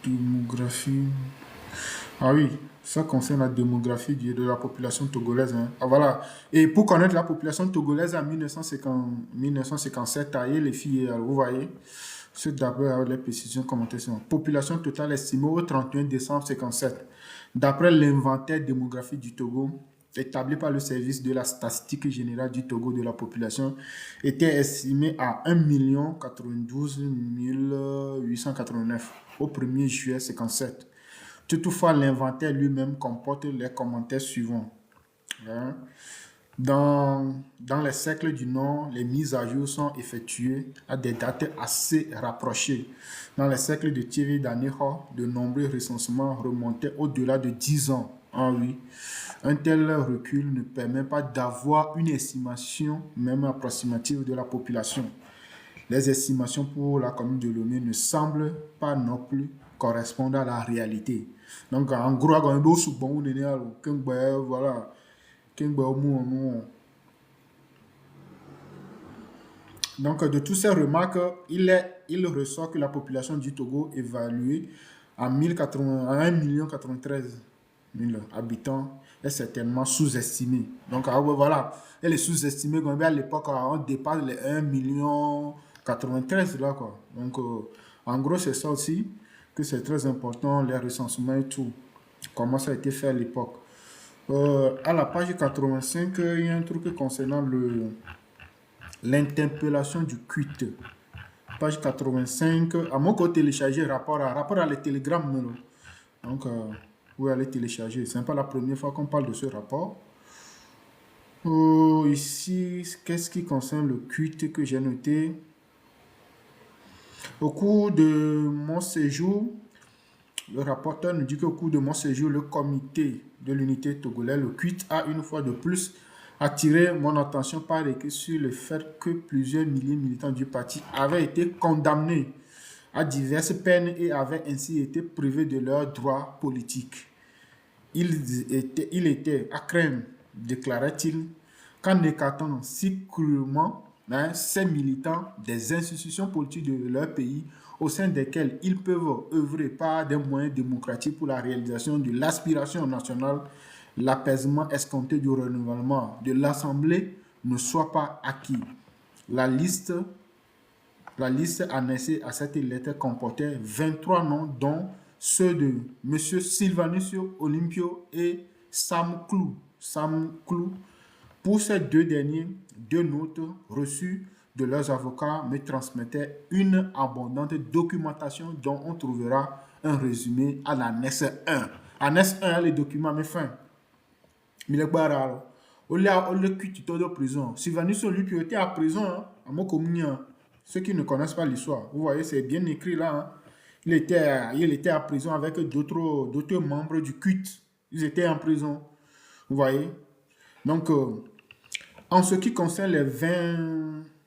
Démographie. Ah oui, ça concerne la démographie de la population togolaise. Hein. Ah voilà. Et pour connaître la population togolaise en 1957, taillez les filles, vous voyez, c'est d'abord les précisions commentées sur la population totale estimée au 31 décembre 1957. D'après l'inventaire démographique du Togo, établi par le service de la statistique générale du Togo de la population était estimé à 1 092 889 au 1er juillet 57. Toutefois, l'inventaire lui-même comporte les commentaires suivants. Hein. Dans les siècles du Nord, les mises à jour sont effectuées à des dates assez rapprochées. Dans les siècles de Thierry Daneho, de nombreux recensements remontaient au-delà de 10 ans. Ah oui, un tel recul ne permet pas d'avoir une estimation, même approximative, de la population. Les estimations pour la commune de Lomé ne semblent pas non plus correspondre à la réalité. Donc, en gros, voilà. Donc, de toutes ces remarques, il ressort que la population du Togo évaluée à 1 093 000 habitants est certainement sous-estimée. Donc, voilà, elle est sous-estimée. À l'époque, on dépasse les 1 093 000 là, quoi. Donc, en gros, c'est ça aussi que c'est très important, les recensements et tout. Comment ça a été fait à l'époque. À la page 85, il y a un truc concernant l'interpellation du culte. Page 85, à mon côté, télécharger rapport à les télégrammes. Donc, vous allez télécharger. Ce n'est pas la première fois qu'on parle de ce rapport. Ici, qu'est-ce qui concerne le culte que j'ai noté? Au cours de mon séjour, le rapporteur nous dit qu'au cours de mon séjour, le comité de l'unité togolaise, le CUIT, a une fois de plus attiré mon attention par écrit sur le fait que plusieurs milliers de militants du parti avaient été condamnés à diverses peines et avaient ainsi été privés de leurs droits politiques. Il était à craindre, déclarait-il, qu'en écartant si cruellement ces militants des institutions politiques de leur pays au sein desquelles ils peuvent œuvrer par des moyens démocratiques pour la réalisation de l'aspiration nationale, l'apaisement escompté du renouvellement de l'Assemblée ne soit pas acquis. La liste annexée à cette lettre comportait 23 noms, dont ceux de M. Sylvanus Olympio et Sam Clou. Pour ces deux derniers, deux notes reçues de leurs avocats me transmettaient une abondante documentation dont on trouvera un résumé à l'annexe 1. Annexe 1, les documents, mes fins. Mais les barres, on le quitte de prison. Sylvanus Olympio était à prison, à mon communion. Ceux qui ne connaissent pas l'histoire, vous voyez, c'est bien écrit là. Hein. Il était à prison avec d'autres membres du culte. Ils étaient en prison. Vous voyez. Donc, en ce qui concerne les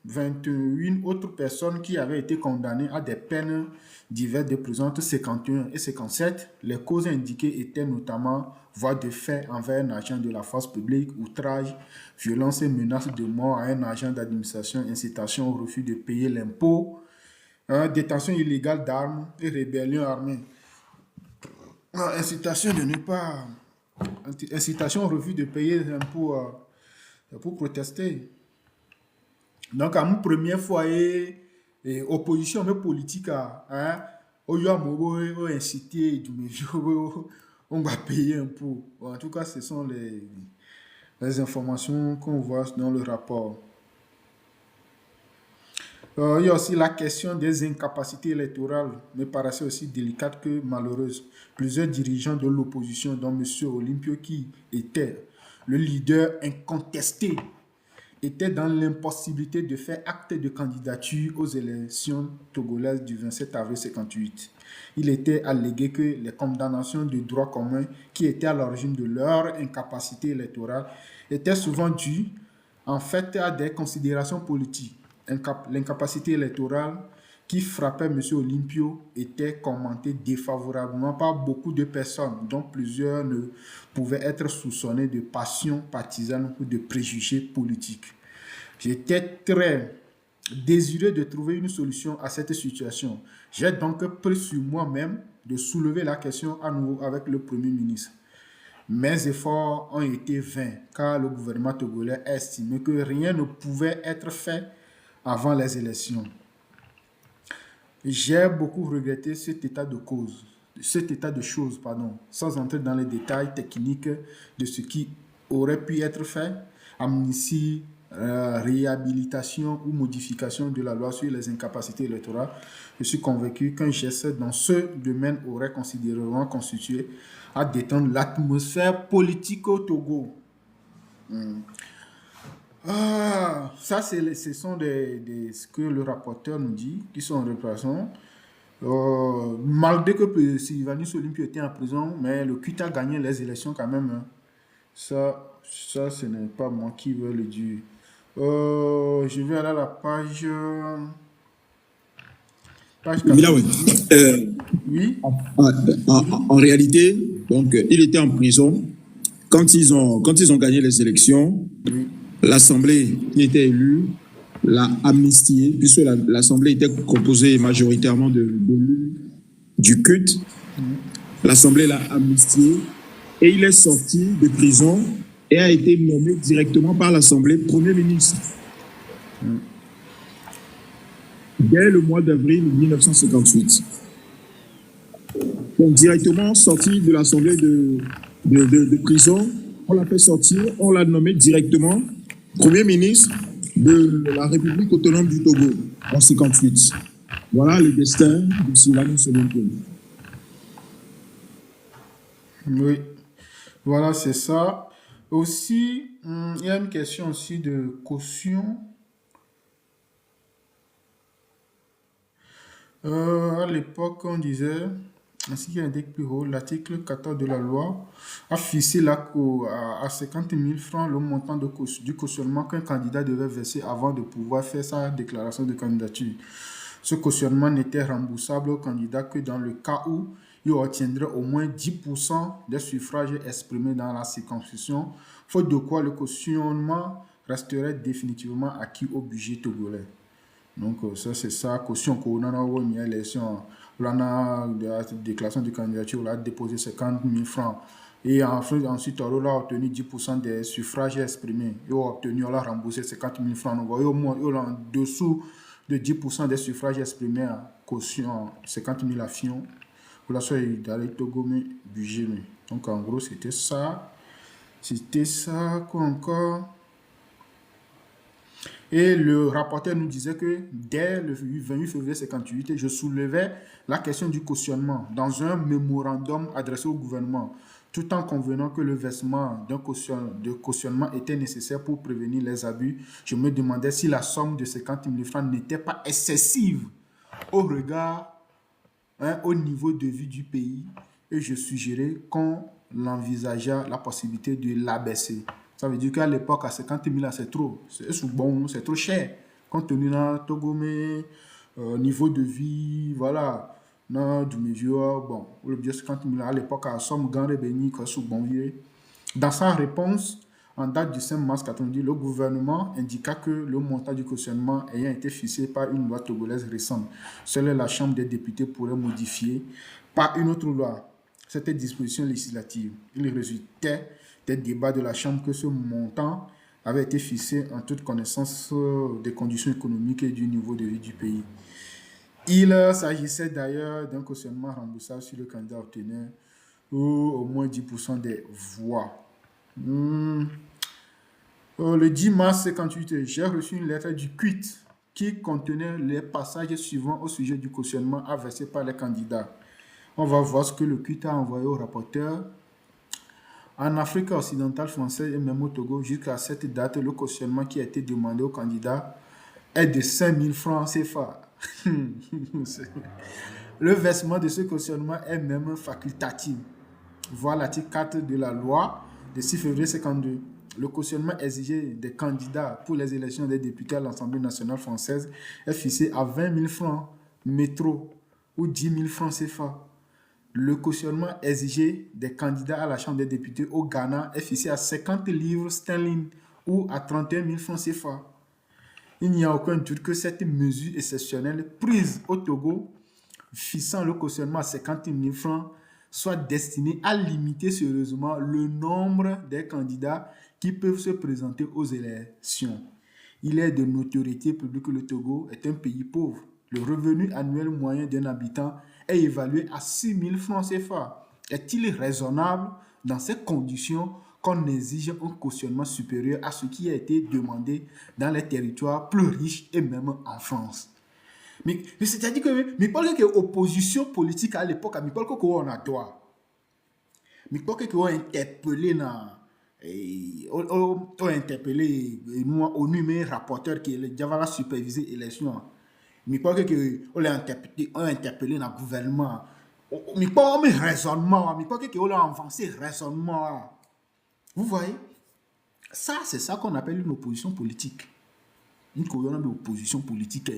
21 autres personnes qui avaient été condamnées à des peines diverses de prison entre 51 et 57, les causes indiquées étaient notamment voies de fait envers un agent de la force publique, outrage, violence et menace de mort à un agent d'administration, incitation au refus de payer l'impôt, détention illégale d'armes et rébellion armée. Incitation au refus de payer l'impôt pour protester. Donc, à mon premier foyer, opposition politique, on incité, on va payer un peu. En tout cas, ce sont les informations qu'on voit dans le rapport. Il y a aussi la question des incapacités électorales, me paraissait aussi délicate que malheureuse. Plusieurs dirigeants de l'opposition, dont M. Olympio, qui était le leader incontesté, était dans l'impossibilité de faire acte de candidature aux élections togolaises du 27 avril 1958. Il était allégué que les condamnations de droit commun qui étaient à l'origine de leur incapacité électorale étaient souvent dues en fait à des considérations politiques. L'incapacité électorale qui frappait M. Olympio était commentée défavorablement par beaucoup de personnes, dont plusieurs ne pouvaient être soupçonnés de passion partisane ou de préjugés politiques. J'étais très désireux de trouver une solution à cette situation. J'ai donc pris sur moi-même de soulever la question à nouveau avec le Premier ministre. Mes efforts ont été vains car le gouvernement togolais a estimé que rien ne pouvait être fait avant les élections. J'ai beaucoup regretté cet état de choses, sans entrer dans les détails techniques de ce qui auraient pu être faits. Amnistie, réhabilitation ou modification de la loi sur les incapacités électorales. Je suis convaincu qu'un geste dans ce domaine aurait considérablement constitué à détendre l'atmosphère politique au Togo. Ça, ce sont ce que le rapporteur nous dit, qui sont en répression. Malgré que Sylvanus Olympio était en prison, mais le CUT a gagné les élections quand même. Hein. Ça, ce n'est pas moi qui veux le dire. Je vais aller à la page Milawe, 14. Oui. en réalité, donc, il était en prison. Quand ils ont gagné les élections, Oui. l'Assemblée qui était élue l'a amnistié, puisque l'Assemblée était composée majoritairement d'élus du CUT. L'Assemblée l'a amnistié et il est sorti de prison et a été nommé directement par l'Assemblée Premier ministre. Dès le mois d'avril 1958. Donc, directement sorti de l'Assemblée de prison, on l'a fait sortir, on l'a nommé directement Premier ministre de la République autonome du Togo en 1958. Voilà le destin de Sylvanus Olympio. Oui. Voilà, c'est ça. Aussi, il y a une question aussi de caution. À l'époque, on disait, ainsi qu'il indique plus haut, l'article 14 de la loi a fixé à 50 000 francs le montant du cautionnement qu'un candidat devait verser avant de pouvoir faire sa déclaration de candidature. Ce cautionnement n'était remboursable au candidat que dans le cas où il obtiendrait au moins 10% des suffrages exprimés dans la circonscription, faute de quoi le cautionnement resterait définitivement acquis au budget togolais. Donc, ça, c'est ça. Caution qu'on a eu une élection, on a la déclaration de candidature, on a déposé 50 000 francs. Et ensuite, on a obtenu 10% des suffrages exprimés. On a remboursé 50 000 francs. Donc, on a en dessous de 10% des suffrages exprimés à caution, 50 000 actions. Pour la soirée, dans les Togo, mais budget. Donc, en gros, c'était ça. C'était ça, quoi encore? Et le rapporteur nous disait que dès le 28 février 1958, je soulevais la question du cautionnement dans un mémorandum adressé au gouvernement, tout en convenant que le versement de cautionnement était nécessaire pour prévenir les abus. Je me demandais si la somme de 50 000 francs n'était pas excessive au regard, au niveau de vie du pays, et je suggérais qu'on envisageât la possibilité de l'abaisser. Ça veut dire qu'à l'époque, à 50 000, c'est trop. C'est trop cher. Compte tenu de Togo, niveau de vie, voilà. Non, du mesure, bon, le budget 50 000 à l'époque, à somme grande béni, dans sa réponse, en date du 5 mars 1990, le gouvernement indiqua que le montant du cautionnement ayant été fixé par une loi togolaise récente, seule la Chambre des députés pourrait modifier par une autre loi cette disposition législative. Il résultait des débats de la Chambre que ce montant avait été fixé en toute connaissance des conditions économiques et du niveau de vie du pays. Il s'agissait d'ailleurs d'un cautionnement remboursable si le candidat obtenait au moins 10% des voix. Le 10 mars 1958, j'ai reçu une lettre du CUT qui contenait les passages suivants au sujet du cautionnement à verser par les candidats. On va voir ce que le CUT a envoyé au rapporteur. En Afrique occidentale française et même au Togo, jusqu'à cette date, le cautionnement qui a été demandé aux candidats est de 5 000 francs CFA. Le versement de ce cautionnement est même facultatif. Voilà l'article 4 de la loi de 6 février 1952. Le cautionnement exigé des candidats pour les élections des députés à l'Assemblée nationale française est fixé à 20 000 francs métro ou 10 000 francs CFA. Le cautionnement exigé des candidats à la Chambre des députés au Ghana est fixé à 50 livres sterling ou à 31 000 francs CFA. Il n'y a aucun doute que cette mesure exceptionnelle prise au Togo, fixant le cautionnement à 50 000 francs, soit destinée à limiter sérieusement le nombre des candidats qui peuvent se présenter aux élections. Il est de notoriété publique que le Togo est un pays pauvre. Le revenu annuel moyen d'un habitant est évalué à 6 000 francs CFA. Est-il raisonnable, dans ces conditions, qu'on exige un cautionnement supérieur à ce qui a été demandé dans les territoires plus riches et même en France. Mais c'est-à-dire que, mais pas que l'opposition politique à l'époque, mais pas que on a droit. Mais pas que on a interpellé on a interpellé nous, ONU, mais rapporteur qui est déjà supervisé l'élection. Mais pas que on a interpellé le gouvernement. Mais pas un raisonnement, mais pas qu'on a avancé raisonnement. Vous voyez? Ça, c'est ça qu'on appelle une opposition politique. Une opposition politique.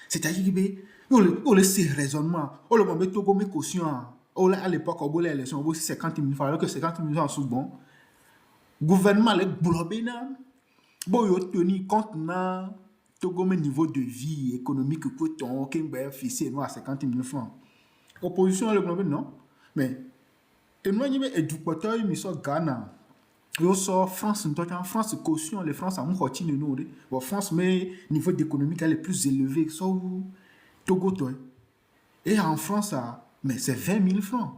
C'est-à-dire que on laisse raisonnement. On le met tout comme caution. À l'époque, on a l'élection, on a 50 000 francs, alors que 50 000 francs sont bons. Le gouvernement est blobé. Bon, il a tenu compte de niveau de vie économique que ton fixé à 50 000 francs. Opposition, le blobé, non. Mais, et moi, il y a du côté, il y a Ghana. Il y a France, France caution, les France ont continué nous. Bon, France, mais niveau d'économique, elle est plus élevé que ça. Togo, toi. Et en France, mais c'est 20 000 francs.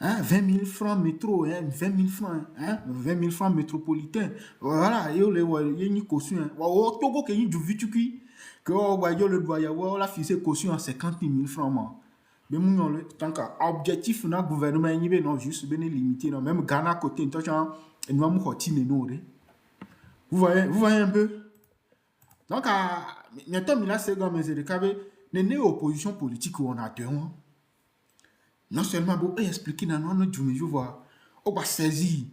Hein, 20 000 francs métro, hein, 20 000 francs, hein, 20 000 francs métropolitains. Voilà, il y a une caution. Au Togo, il y a du vituki. Que le doigt, la fille caution à 50 000 francs. Mais mon tant qu'objectif dans le gouvernement, il y a non juste bien limité. Même Ghana côté, nous avons continué nous. Vous voyez un peu. Donc, maintenant, il y a ces gars, mais c'est une opposition politique où on a deux. Non seulement pour expliquer dans notre journée, je vois, on va saisir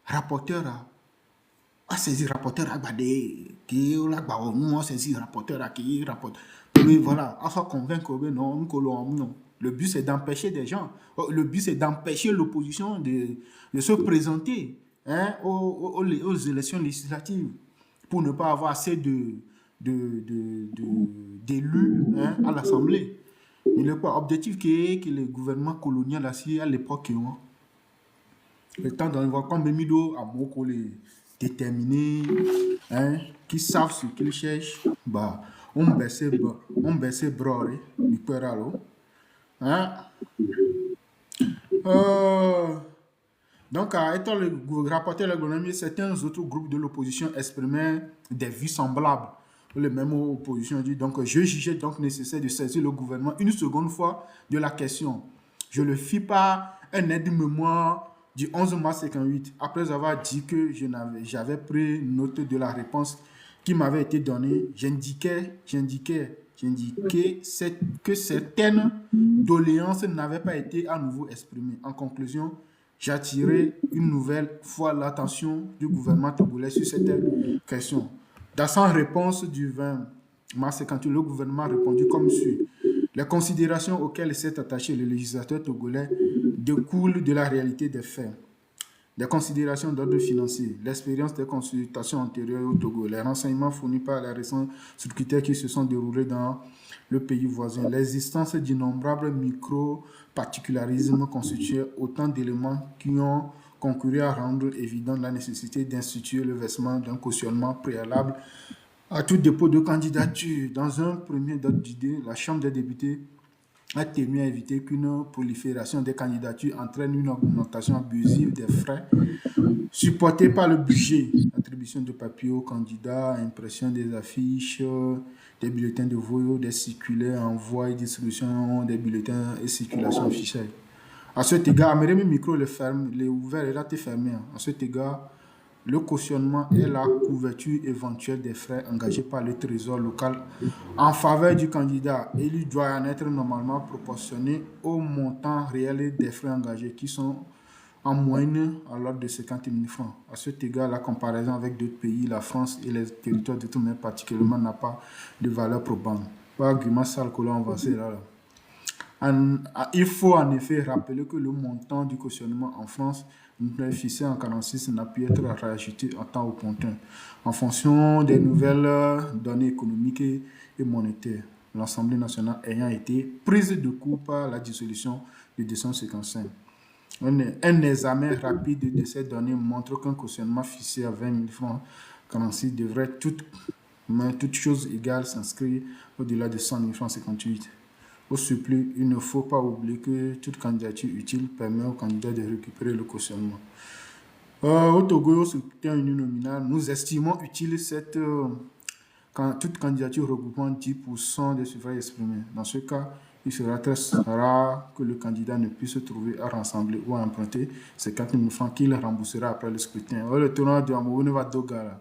rapporteur, à saisir rapporteur à Badé, qui est là, on saisir rapporteur qui rapporte. Mais voilà, on va convaincre que non, non. Le but c'est d'empêcher des gens, le but c'est d'empêcher l'opposition de se présenter aux élections législatives pour ne pas avoir assez d'élus à l'Assemblée. Mais le objectif qui est que le gouvernement colonial à l'époque, le temps d'en voir comme Bemido a beaucoup les déterminés, qui savent ce qu'ils cherchent, bah, on baisse bras, du peur donc, étant le rapporteur de l'économie, certains autres groupes de l'opposition exprimaient des vues semblables. Le même opposition dit donc je jugeais donc nécessaire de saisir le gouvernement une seconde fois de la question. Je le fis par un aide-mémoire du 11 mars 58 après avoir dit que j'avais pris note de la réponse qui m'avait été donnée. J'indiquais que certaines doléances n'avaient pas été à nouveau exprimées. En conclusion, j'attirais une nouvelle fois l'attention du gouvernement togolais sur cette question. Dans sa réponse du 20 mars 58, le gouvernement a répondu comme suit. Les considérations auxquelles s'est attaché le législateur togolais découlent de la réalité des faits. Des considérations d'ordre financier, l'expérience des consultations antérieures au Togo, les renseignements fournis par les récents scrutins qui se sont déroulés dans le pays voisin, l'existence d'innombrables micro-particularismes constitués autant d'éléments qui ont concouru à rendre évident la nécessité d'instituer le versement d'un cautionnement préalable à tout dépôt de candidature. Dans un premier ordre d'idée, la Chambre des députés a tenu à éviter qu'une prolifération des candidatures entraîne une augmentation abusive des frais supportés par le budget. Attribution de papiers aux candidats, impression des affiches, des bulletins de vote, des circulaires, envoi et distribution des bulletins et circulation officielle. À cet égard, le micro est ouvert et là est fermé. À cet égard, le cautionnement est la couverture éventuelle des frais engagés par le trésor local en faveur du candidat. Et il doit en être normalement proportionné au montant réel des frais engagés qui sont en moyenne à l'ordre de 50 000 francs. À cet égard, la comparaison avec d'autres pays, la France et les territoires d'outre-mer particulièrement, n'a pas de valeur probante. Pas argument sale que l'on va faire là. Il faut en effet rappeler que le montant du cautionnement en France, fixé en 1946, n'a pu être réajusté en temps opportun en fonction des nouvelles données économiques et monétaires. L'Assemblée nationale ayant été prise de court par la dissolution de 1955. Un examen rapide de ces données montre qu'un cautionnement fixé à 20 000 francs en 1946 devrait, toutes choses égales, s'inscrire au-delà de 100 000 francs 58. Au surplus, il ne faut pas oublier que toute candidature utile permet au candidat de récupérer le cautionnement. Au Togo, au scrutin uninominal, nous estimons utile toute candidature regroupant 10% des suffrages exprimés. Dans ce cas, il sera très rare que le candidat ne puisse se trouver à rassembler ou à emprunter ces 4 000 francs qu'il remboursera après le scrutin. Le tournoi de Amoune va Dogara.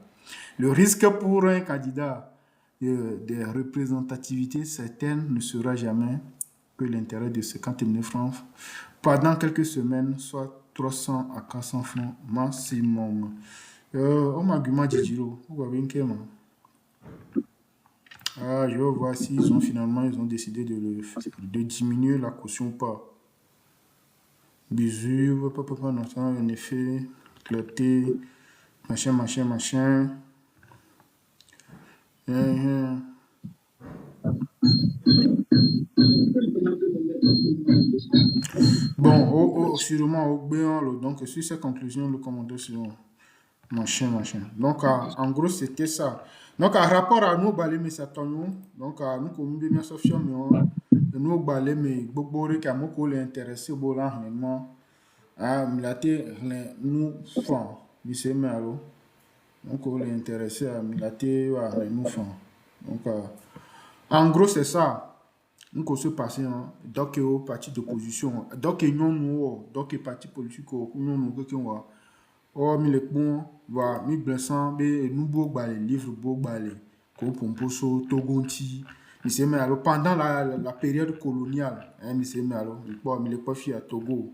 Le risque pour un candidat de représentativité certaine ne sera jamais que l'intérêt de 50 000 francs pendant quelques semaines, soit 300 à 400 francs maximum. Argument de Giro, je vais voir s'ils ont décidé de diminuer la caution ou pas. Bisous, en effet, clarté, machin. Bon, sûrement, donc, sur ces conclusions, le commandant sur machin. Donc, en gros, c'était ça. Donc, à rapport à nous, mais ça tombe. Donc, nous, comme bien sûr, nous, mais beaucoup de gens qui sont intéressés, nous, c'est malo. Donc, on est intéressé à milater, nous, donc, en gros, c'est ça. Nous, qu'on se passe, donc, au parti d'opposition, donc, nous, donc, parti politique, nous, oh, mi le bon, va, mi blessant, nous, beau livre, beau balai, qu'on pomposo, togonti, mais c'est alors pendant la période coloniale, mais c'est alors, mi le pas fi à Togo,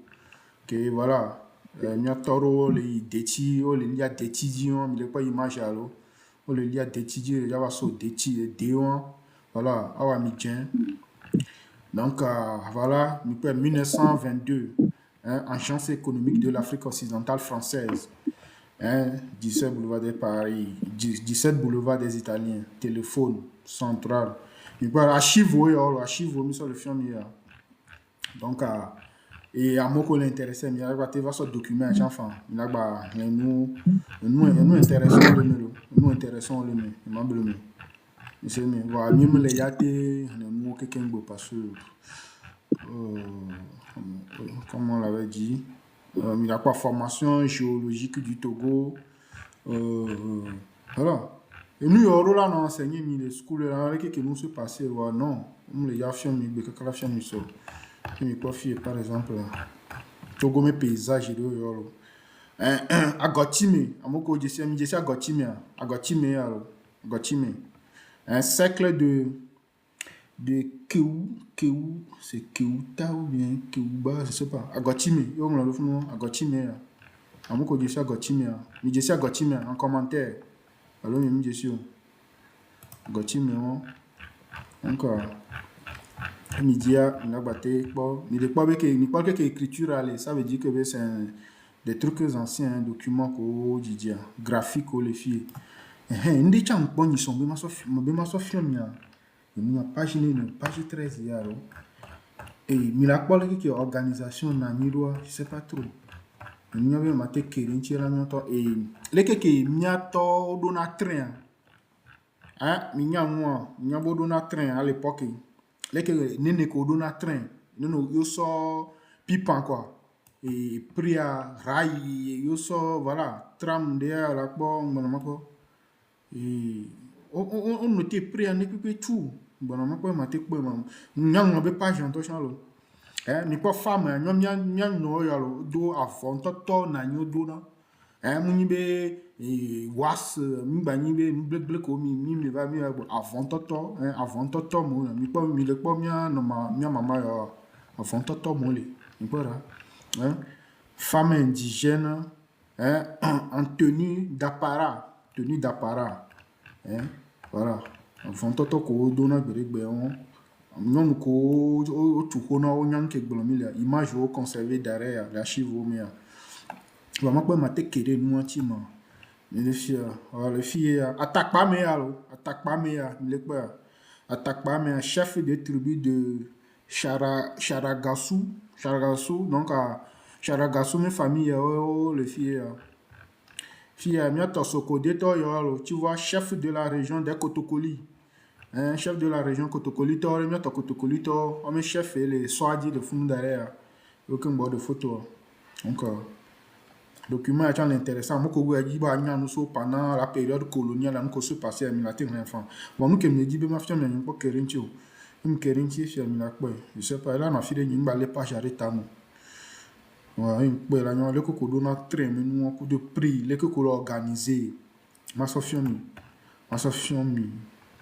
que voilà, mi a toro, les déti, les lia déti, mi le pas image alors, les lia déti, les java so déti, déon, voilà, awa mi djen. Donc, voilà, 1922, Agence économique de l'Afrique occidentale française, 17 boulevard de Paris, 17 boulevard des Italiens, téléphone central. Archive, sur le film. Donc, et à moi qu'on l'intéressait, il y a un document, enfin, il y a nous intéressons le voilà, même les yates, nous quelqu'un parce que comme on l'avait dit, il n'y a pas formation géologique du Togo. Voilà. Et nous, on a enseigné les schools avec qui nous se passait. Non, on les a fait, mais que la fait, par exemple, Togo, mes paysages, à Gotime, à mon côté, je suis à Gotime. Un cercle de Kéou, c'est Kéouta ou bien Kéouba, je sais pas. À Gotime, yo me l'offre à Gotime. À mon côté, je suis à Gotime. Mais je suis à Gotime en commentaire. Alors, je suis à Gotime. Encore. Midi, il a battu. Bon, il n'est pas que écriture, ça veut dire que c'est des trucs anciens, documents graphiques, les filles. Ndi cham bon sont be maso film ya ni page 13 ya ro et mi la pole qui organisation na ni do je sais pas trop ni be mate kerin tira mi to et le que mi ato do na train mi nya mo nya bo do na train à l'époque le que nene ko do na train no yo so pipan quoi et pris à rail yo so voilà tram de la bon monamako. Et on était prêt à n'équiper tout. Bon, on m'a pas maté quoi, on be page en touchant l'eau. Ni pas femme, n'yam no yalo, do avant toto na nyodo na. Munibe, was, mbani be, blek mi va mi avant toto, mon, mi pas mi le pas mia, no mia maman ya, avant toto, mon le. Ni pas là. Femme indigène, en tenue d'apparat. Voilà. Enfin, toto ko dona beregbe on. Non ko o tukona o nyanke gbolomile image o conserver derrière l'archive o mia. Vraiment pas maté kéré nous antima. Mais les filles attaque pas mais le quoi. Attaque pas mais chef de tribu de Charagassou, donc Charagassou mes familles les filles tu vois, chef de la région des Kotokoli. un chef de la région Kotokolito, il met à Kotokolito, on met chef et les soadis de fond derrière, aucun bord de photo. Donc, document est intéressant. Moi, je dis que pendant la période coloniale, nous se passé à Milaté, enfant. Bon, nous qui me dit, ma fille, mais pas que rien. Nous qui rien qui fait Milaté. Je sais pas, là, ma fille, nous n'allons pas j'arrête à nous. Ouais, il y a le coco donne un train, mais nous, un coup de prix, le coco organisé. Ma Sophie,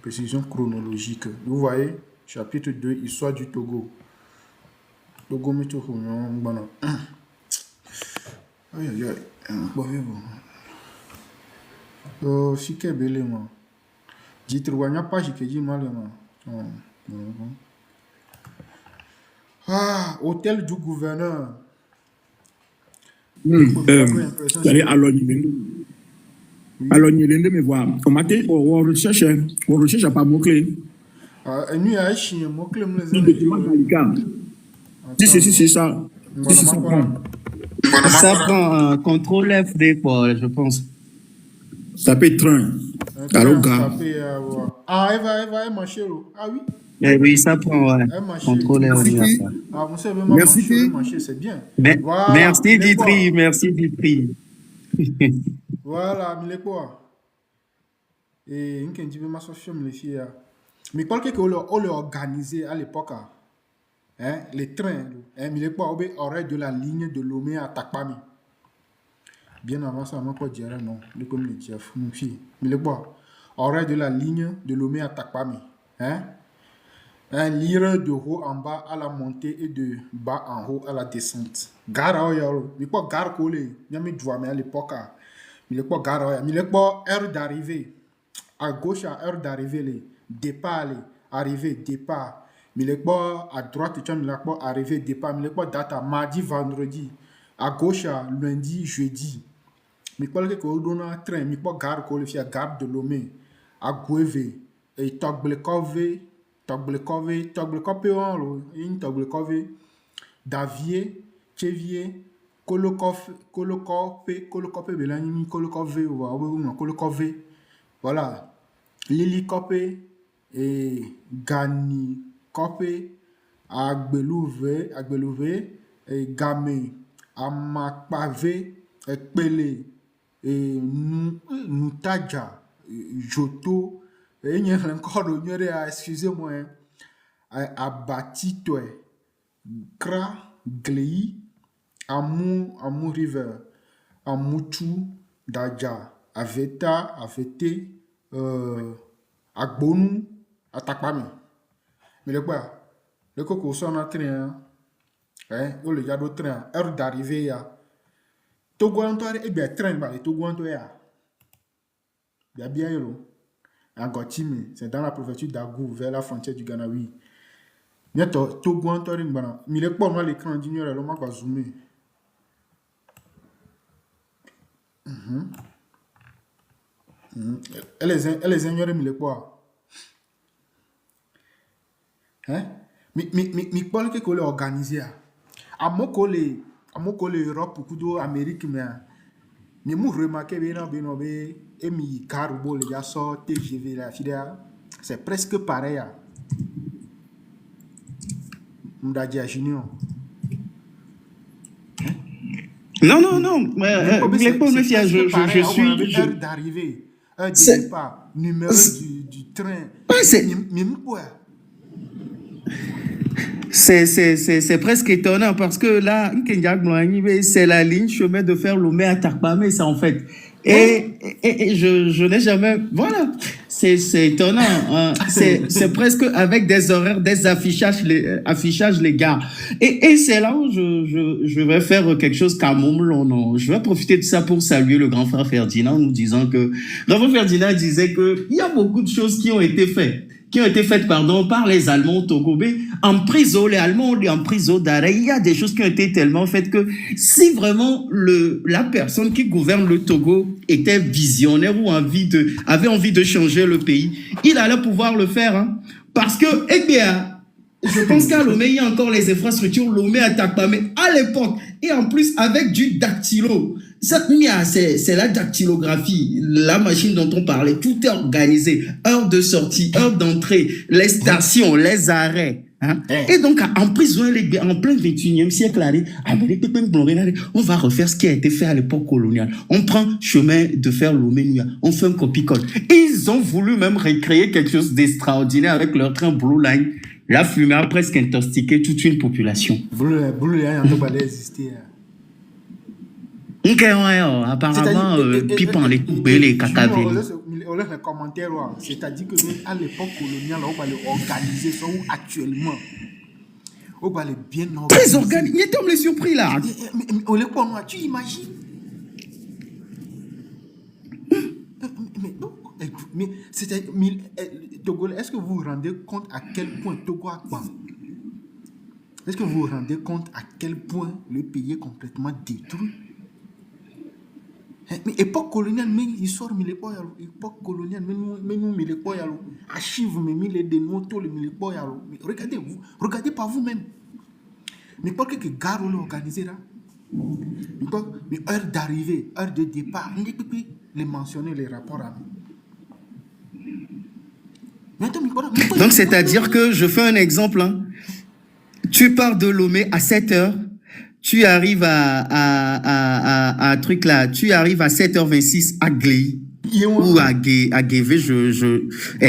précision chronologique. Vous voyez, chapitre 2, histoire du Togo. Togo, mais tout, bon. Aïe, aïe, aïe. Bon, bon. Si que belé, moi. Dites-moi, il n'y a pas de dit mal, moi. Ah, hôtel du gouverneur. Allez, alors, il me voit. On m'a dit, on recherche à pas mot-clé. Et nous, il y a un chien, mot-clé, Si c'est ça. Si c'est ça, Ça prend contrôle FD, quoi, je pense. Tapez train. Alors, gars. Ah, elle va marcher. Ah oui? Eh oui, ça prend, ouais. Contrôle FD. Ah, vous savez, marcher, c'est bien. Voilà, merci, Ditri, merci, Ditri. Voilà, mais quoi? Et une qui dit, ma soeur, les filles. Mais quoi que on l'a organisé à l'époque, hein, les trains, hein, mais quoi, on aurait de la ligne de Lomé à Takpami. Bien avant ça, on pas dire non, le comme les chefs, mon fille. Mais quoi, aurait de la ligne de Lomé à Takpami, hein? Un lire de haut en bas à la montée et de bas en haut à la descente. Gare mais quoi, gare collée, il y a mis mais à l'époque, il est quoi, gare, il est quoi, heure d'arrivée. À gauche, à heure d'arrivée, les départ, les arrivée, départ. Il est quoi, à droite, il est quoi, arrivée, départ. Il est quoi, date, mardi, vendredi. À gauche, lundi, jeudi. Mais quoi, que vous donnez un train, mais quoi, gare collée, il y a gare de Lomé. À Goueve, et Togbekove, Davier, Chevier, voilà, Lili Kopé et Gani Kopé, Agbelouve, et Game, Amakpave, et Pele, et Noutaja, Joto, et il y a encore excusez-moi, Abatitoe, Kra, Glei, Amu River, Amutu, Daja, Aveta, Avete, Agbonu, Atakpami. Mais le quoi? Le coco son en train, hein, ou le yado train, heure d'arrivée, ya. Togo Antoine, et bien, train, bah, Togo Antoine, il y a bien, yolo. Angotime, c'est dans la préfecture d'Agou, vers la frontière du Ghana, oui. Mais Togo Antoine, mais le quoi, moi, l'écran d'ignore, le m'a pas zoomé. Elle les ignore, mais le quoi? Hein? Mais quoi que qu'on l'a organisé? À mon collègue Europe, beaucoup d'Amérique, mais moi remarqué bien et mi carbo les gars sortent TGV la fidèle, c'est presque pareil. M'dadia Junior. Non. Je suis. Heure d'arrivée, heure de départ, numéro du train. C'est presque étonnant parce que là, c'est la ligne chemin de fer Lomé à Takpamé, ça en fait. Et je n'ai jamais. Voilà. C'est étonnant. Hein. C'est presque avec des horaires, des affichages, les gars. Et c'est là où je vais faire quelque chose comme non. Je vais profiter de ça pour saluer le grand frère Ferdinand, nous disant que. Le grand frère Ferdinand disait que il y a beaucoup de choses qui ont été faites par les Allemands au Togo. Mais en prison, les Allemands ont dit en prison d'arrêt. Il y a des choses qui ont été tellement faites que si vraiment la personne qui gouverne le Togo était visionnaire ou avait envie de changer le pays, il allait pouvoir le faire. Hein. Parce que, eh bien, je pense qu'à Lomé, il y a encore les infrastructures Lomé à Takpamé à l'époque. Et en plus, avec du dactylo. Ça, c'est la dactylographie, la machine dont on parlait. Tout est organisé. Heure de sortie, heure d'entrée, les stations, les arrêts. Hein? Et donc, en prison, en plein 21e siècle, on va refaire ce qui a été fait à l'époque coloniale. On prend chemin de fer Lomé-Nouya, on fait un copie-colle. Ils ont voulu même recréer quelque chose d'extraordinaire avec leur train Blue Line. La fumée a presque intoxiqué toute une population. Blue Line, on va exister. Ok, ouais, apparemment, Pipan, les coupés, les cacavé. On a un commentaire, c'est-à-dire que à l'époque coloniale, on va organiser ça actuellement. On va les bien organiser. Très organisé. Il est comme les surpris là. On les quoi, tu imagines? Mais c'est-à-dire, Togo, est-ce que vous vous rendez compte à quel point Togo a quoi? Est-ce que vous vous rendez compte à quel point le pays est complètement détruit? Mais époque coloniale, mais histoire, mais les boys, époque coloniale, mais nous, mais les boys, archives, mais les dénotos, les boys, regardez par vous-même. Mais pas que gare on organisé là. Mais heure d'arrivée, heure de départ, on peut les mentionner, les rapports à nous. Donc, c'est-à-dire que, je fais un exemple, hein. Tu pars de Lomé à 7h, tu arrives à truc là, tu arrives à 7h26 à Gley ou à Guévé,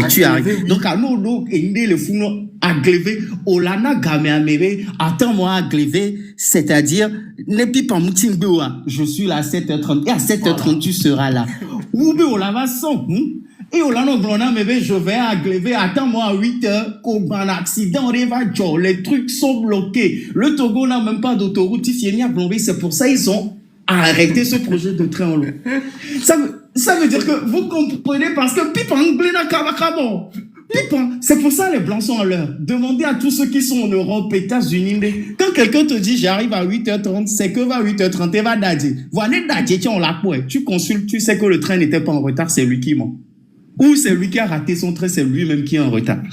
tu arrives. Donc, à nous, le fou, à Glévé, Olana Gaméaméré, attends-moi à Glévé, c'est-à-dire, n'est pas Moutimbewa, je suis là à 7h30, et à 7h30, tu seras là. Ou bien, on la va sans, et au lano blona mais je vais à Glévé, attends-moi à 8h, qu'on a un accident, les trucs sont bloqués. Le Togo n'a même pas d'autoroute, c'est pour ça ils ont arrêté ce projet de train en l'eau. Ça veut dire que vous comprenez parce que Pipan Glena Kabakabo. Pipan, c'est pour ça les blancs sont à l'heure. Demandez à tous ceux qui sont en Europe, États-Unis, quand quelqu'un te dit j'arrive à 8h30, c'est que va 8h30 et va d'Adji. Voilà d'Adji, on l'a quoi. Tu consultes, tu sais que le train n'était pas en retard, c'est lui qui ment. Ou c'est lui qui a raté son train, c'est lui-même qui est en retard.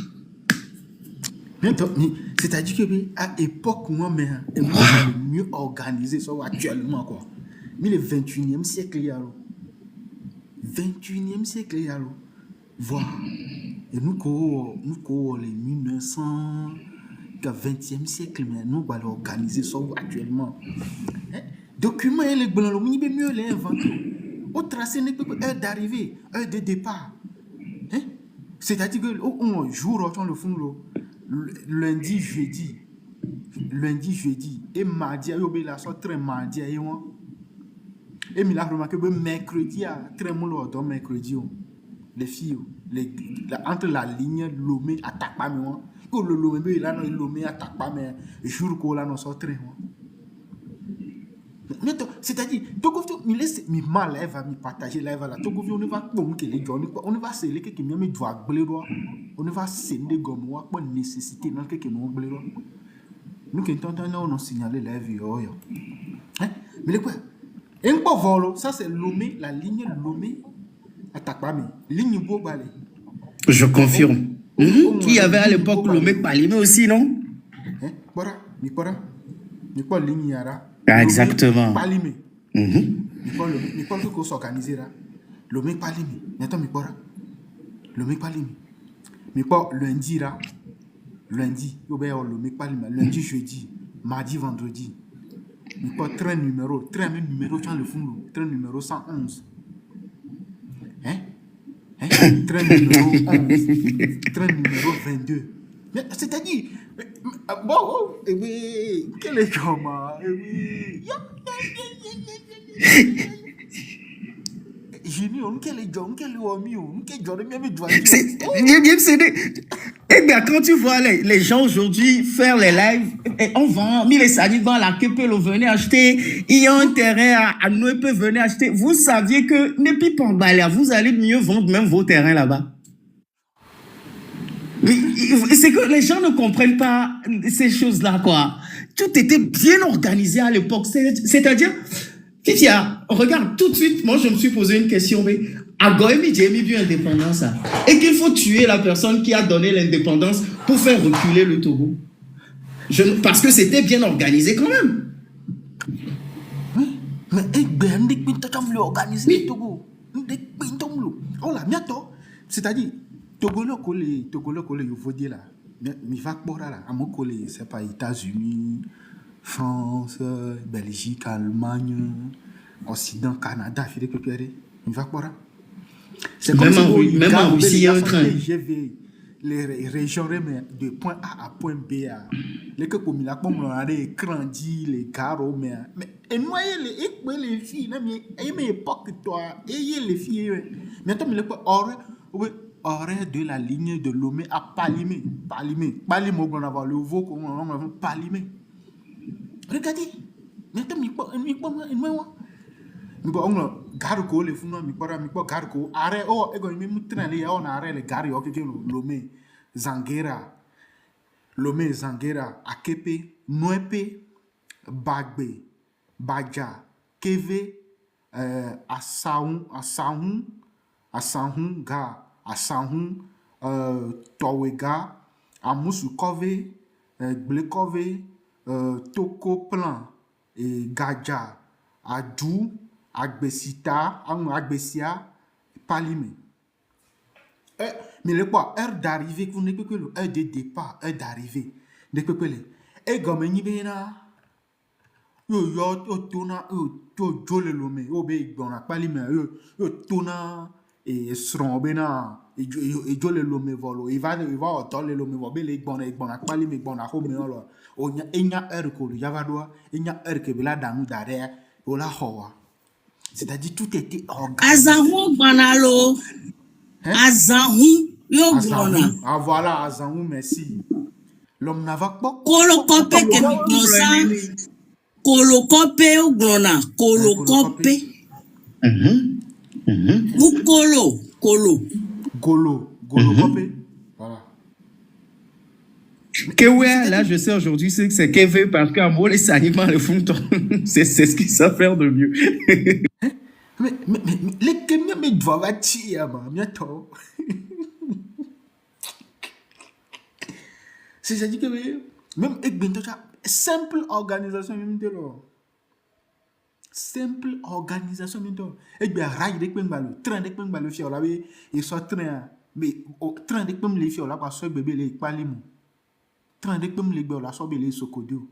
C'est-à-dire que à l'époque, moi, mais le mieux organisé, ça actuellement, quoi. Mais le 21e siècle, il y a 21e siècle, il y a voilà. Et nous, les 1900, le 20e siècle, mais nous, on va organiser ça actuellement. Documents, les blancs, mais mieux les inventer. Au tracé, heure d'arrivée, heure de départ. C'est-à-dire que on jour on le fond lundi jeudi et mardi il la soit très mardi et il a remarqué que mercredi très mollo dans mercredi les filles entre la ligne Lomé attaque pas mais le Lomé là non Lomé attaque pas mais jour qu'on là non sort très c'est-à-dire, il laisse mal, elle va me partager, là, on ne va pas on va se les qui me doit blairoir, on ne va se les gommes, on va nécessiter dans quelques noms blairoir. Nous qui entendons, on a signalé la vie, mais le quoi? Un peu volo, ça c'est Lomé, la ligne Lomé, attaque pas, mais ligne beau balai. Je confirme. Il y avait à l'époque Lomé Palimé aussi, non? Voilà, mais quoi ligne yara? Ah, exactement. Palimé. Mais pas le qu'on s'organise là. Lomé Palimé. Attends, mais quoi? Lomé Palimé. Mais pas lundi là. Lundi, Lomé Palimé. Lundi, jeudi, mardi, vendredi. Mais pas train numéro, dans le fond, train numéro 111. Train numéro 11. Train numéro 22. Mais c'est-à-dire, bon, quel est comment? Eh bien, quand tu vois les gens aujourd'hui faire les lives, on vend, les salives dans la queue, venez acheter, il y a intérêt à nous, peut venir acheter. Vous saviez que, n'est pas en balai, vous allez mieux vendre même vos terrains là-bas. C'est que les gens ne comprennent pas ces choses-là, quoi. Tout était bien organisé à l'époque. C'est-à-dire, Fifia, regarde, tout de suite, moi, je me suis posé une question, mais à Goemi, j'ai mis bien l'indépendance, et qu'il faut tuer la personne qui a donné l'indépendance pour faire reculer le Togo. Parce que c'était bien organisé quand même. Mais on est organisé le Togo. Oh là, bientôt. C'est-à-dire, Togolais, il faut dire là. Mais va pour là. À mon collègue, c'est pas États-Unis, France, Belgique, Allemagne, Occident, Canada, il va pour là. C'est comme même en Russie, il y a un train. Les régions de point A à point B. Les que comme il a comme les écrans, les carreaux, mais et moi les filles, mais époque toi, et les filles. Maintenant il est quoi horaire de la ligne de Lomé à Palimé, on avoir le veau qu'on va Palimé. Regardez, maintenant on gare ko le funo mi ko gare ko are o ego mi train le on are le gare o ke Lomé Zangera Akepe Noepe Bagbe Baja Keve Asahun Towega Amusukove Blekove Toko Plan et Gaja Adou Agbesita Agbesia Palimé. Mais le quoi, heure d'arrivée, vous n'avez que heure de départ, heure d'arrivée. Et comme il y a tona jole lome obe gbona pali me yo tona e sron bena e jole lome volo e va otole lome vo be le gbona pali me gbona ho me lo onya enya erko ya va do enya erke bela danu dare o la howa. C'est-à-dire tout était organisé. Azahou banalo. Azahou yo gbona. Ah voilà Azahou, merci. L'homme n'a pas Kolokope ke mi Kolokope ou glona, kolokope. Ou kolo. Kope. Voilà. Que ouais, là, je sais aujourd'hui, c'est que c'est Kevin parce qu'un mot, les animaux le font. C'est ce qu'ils savent faire de mieux. Mais les Kenyans, mais doivent tirer, bientôt. C'est-à-dire que même avec Bentocha, simple organisation même de l'eau. Simple organisation même de l'eau. Et bien, rail de Pembalo, train de Pembalo, fiola, et soit train, mais au train de Pembalo, fiola, parce que bébé, les palimou. Train de Pembalo, la sobe, les sokodio.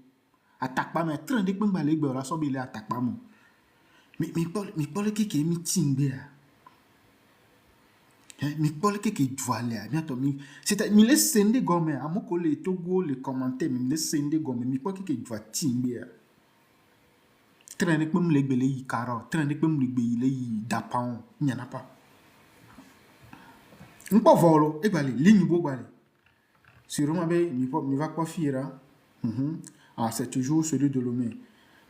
Attaque pas, mais train de Pembalo, la sobe, les attaque pas, mon. Mais pas le qui est meeting, bien. Mais pas le qui est voilé, bientôt. C'est-à-dire, mais les scènes gomme, à mon collègue, Togo, les commentaires, mais les scènes gomme, mais pas qui est voilé, bien. Train de Pembalo, les belés, caro, train de Pembalo, les dapan, il n'y en a pas. On peut voler, et balé, ligne beau balé. Sûrement, il va pas fier. Ah, c'est toujours celui de Lomé.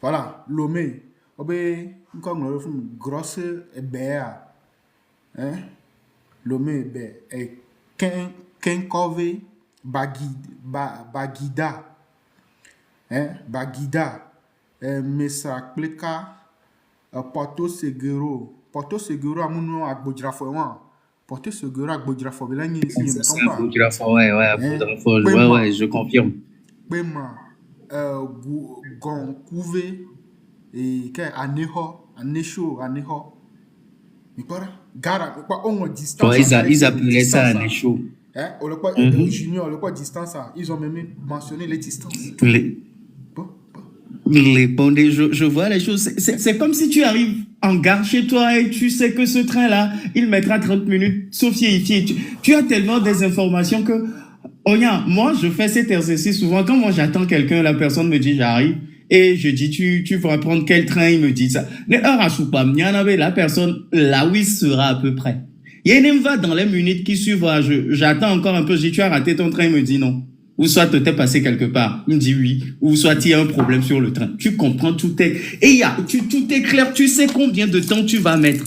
Voilà, Lomé. Obe, comme le fond, grosse et béa. Lomé, bé, et Kenkove, Bagida. Bagida. Mesa Pleka, Porto Seguro, à mon à Bodrafouan. Porto Seguro à Bodrafou, là, il y a c'est un Bodrafou, ouais, je confirme. Bema, Goncouve, et Aneho. Mais quoi, Gara, on distance. Ils appelaient ça Aneho. Junior, le quoi distance, ils ont même mentionné les distances. Je vois les choses. C'est comme si tu arrives en gare chez toi et tu sais que ce train-là, il mettra 30 minutes, sauf tu as tellement des informations que, moi, je fais cet exercice souvent. Quand moi, j'attends quelqu'un, la personne me dit, j'arrive. Et je dis, tu vas prendre quel train? Il me dit ça. La personne, là où il sera à peu près. Il va dans les minutes qui suivent. J'attends encore un peu. Je dis, tu as raté ton train? Il me dit non. Ou soit tu t'es passé quelque part. Il me dit oui. Ou soit il y a un problème sur le train. Tu comprends, tout est, et tout est clair. Tu sais combien de temps tu vas mettre.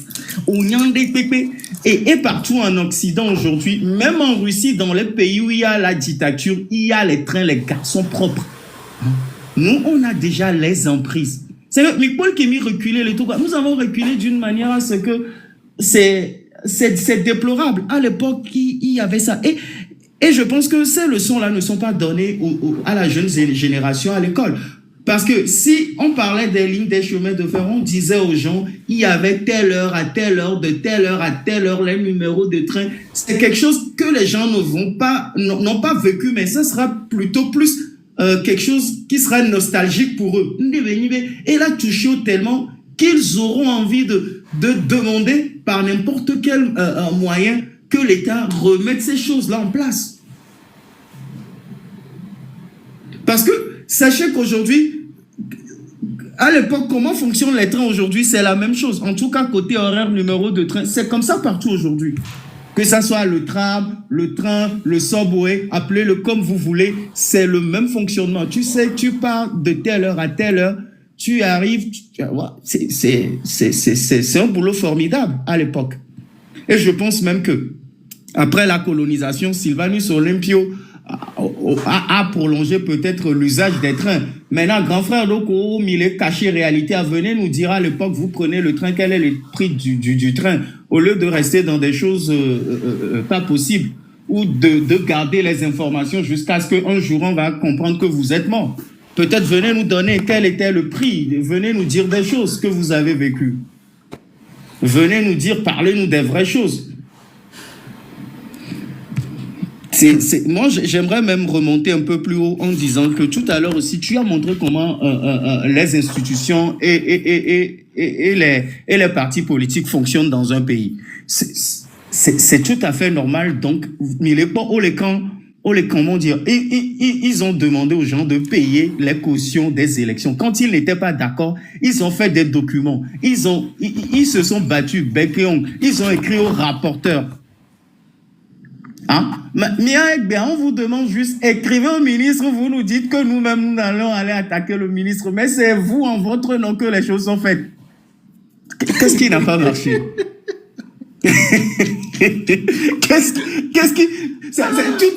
Et partout en Occident aujourd'hui, même en Russie, dans les pays où il y a la dictature, il y a les trains, les garçons propres. Nous, on a déjà les emprises. C'est Paul qui a reculé les tout. Nous avons reculé d'une manière à ce que c'est déplorable. À l'époque, il y avait ça. Et je pense que ces leçons-là ne sont pas données à la jeune génération à l'école. Parce que si on parlait des lignes des chemins de fer, on disait aux gens, il y avait telle heure à telle heure, de telle heure à telle heure, les numéros de train. C'est quelque chose que les gens n'ont pas vécu, mais ça sera plutôt plus quelque chose qui sera nostalgique pour eux. Et là, touché tellement qu'ils auront envie de demander par n'importe quel moyen que l'État remette ces choses-là en place. Parce que sachez qu'aujourd'hui, à l'époque, comment fonctionnent les trains aujourd'hui, c'est la même chose. En tout cas, côté horaire, numéro de train, c'est comme ça partout aujourd'hui. Que ça soit le tram, le train, le subway, appelez-le comme vous voulez, c'est le même fonctionnement. Tu sais, tu pars de telle heure à telle heure, tu arrives, c'est un boulot formidable à l'époque. Et je pense même que après la colonisation, Sylvanus Olympio a prolongé peut-être l'usage des trains. Maintenant, grand frère Loko, il est caché réalité, venez nous dire à l'époque, vous prenez le train, quel est le prix du train, au lieu de rester dans des choses pas possibles, ou de garder les informations jusqu'à ce qu'un jour on va comprendre que vous êtes mort. Peut-être venez nous donner quel était le prix, venez nous dire des choses que vous avez vécues. Venez nous dire, parlez-nous des vraies choses. Moi, j'aimerais même remonter un peu plus haut en disant que tout à l'heure aussi, tu as montré comment les institutions et les partis politiques fonctionnent dans un pays. C'est tout à fait normal. Donc, comment dire, ils ont demandé aux gens de payer les cautions des élections. Quand ils n'étaient pas d'accord, ils ont fait des documents. Ils se sont battus bec et ongle. Ils ont écrit aux rapporteurs. Hein? On vous demande juste, écrivez au ministre, vous nous dites que nous-mêmes, nous allons aller attaquer le ministre, mais c'est vous, en votre nom, que les choses sont faites. Qu'est-ce qui n'a pas marché? Tout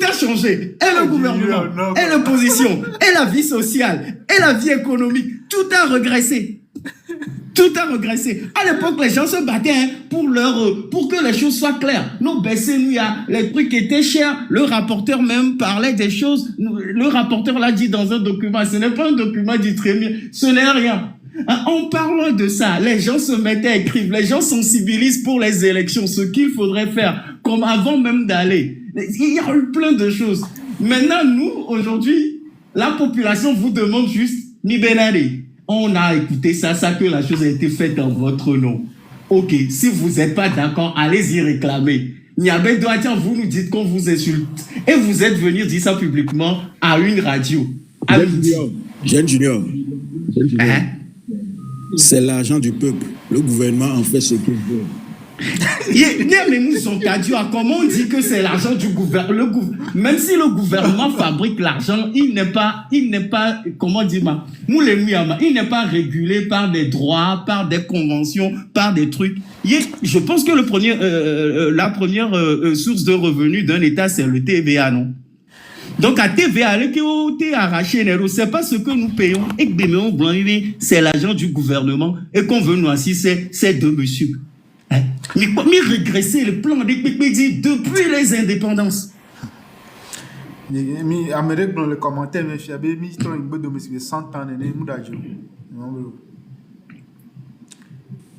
a changé. Et le gouvernement, et l'opposition, et la vie sociale, et la vie économique, tout a régressé. Tout a régressé. À l'époque, les gens se battaient pour que les choses soient claires. Nous baisser, les trucs étaient chers. Le rapporteur même parlait des choses. Le rapporteur l'a dit dans un document. Ce n'est pas un document du Trémier. Ce n'est rien. En parlant de ça, les gens se mettaient à écrire. Les gens sensibilisent pour les élections, ce qu'il faudrait faire, comme avant même d'aller. Il y a eu plein de choses. Maintenant, nous, aujourd'hui, la population vous demande juste ni benari. On a écouté ça que la chose a été faite en votre nom. Ok, si vous n'êtes pas d'accord, allez-y réclamer. Niabé Douatian, vous nous dites qu'on vous insulte. Et vous êtes venu dire ça publiquement à une radio. Jeune Junior. C'est l'argent du peuple. Le gouvernement en fait ce qu'il veut. Mais nous sommes comment on dit que c'est l'argent du gouvernement? Même si le gouvernement fabrique l'argent, il n'est pas, comment dire, il n'est pas régulé par des droits, par des conventions, par des trucs. Je pense que la première source de revenus d'un État, c'est le TVA, non? Donc, à TVA, le arraché, c'est pas ce que nous payons. Et que c'est l'argent du gouvernement. Et qu'on veut nous assister, c'est de monsieur. Mais régresser le plan depuis les indépendances. Mais Amérique dans le commentaire, mais je suis mis sur une bonne domestique 100 ans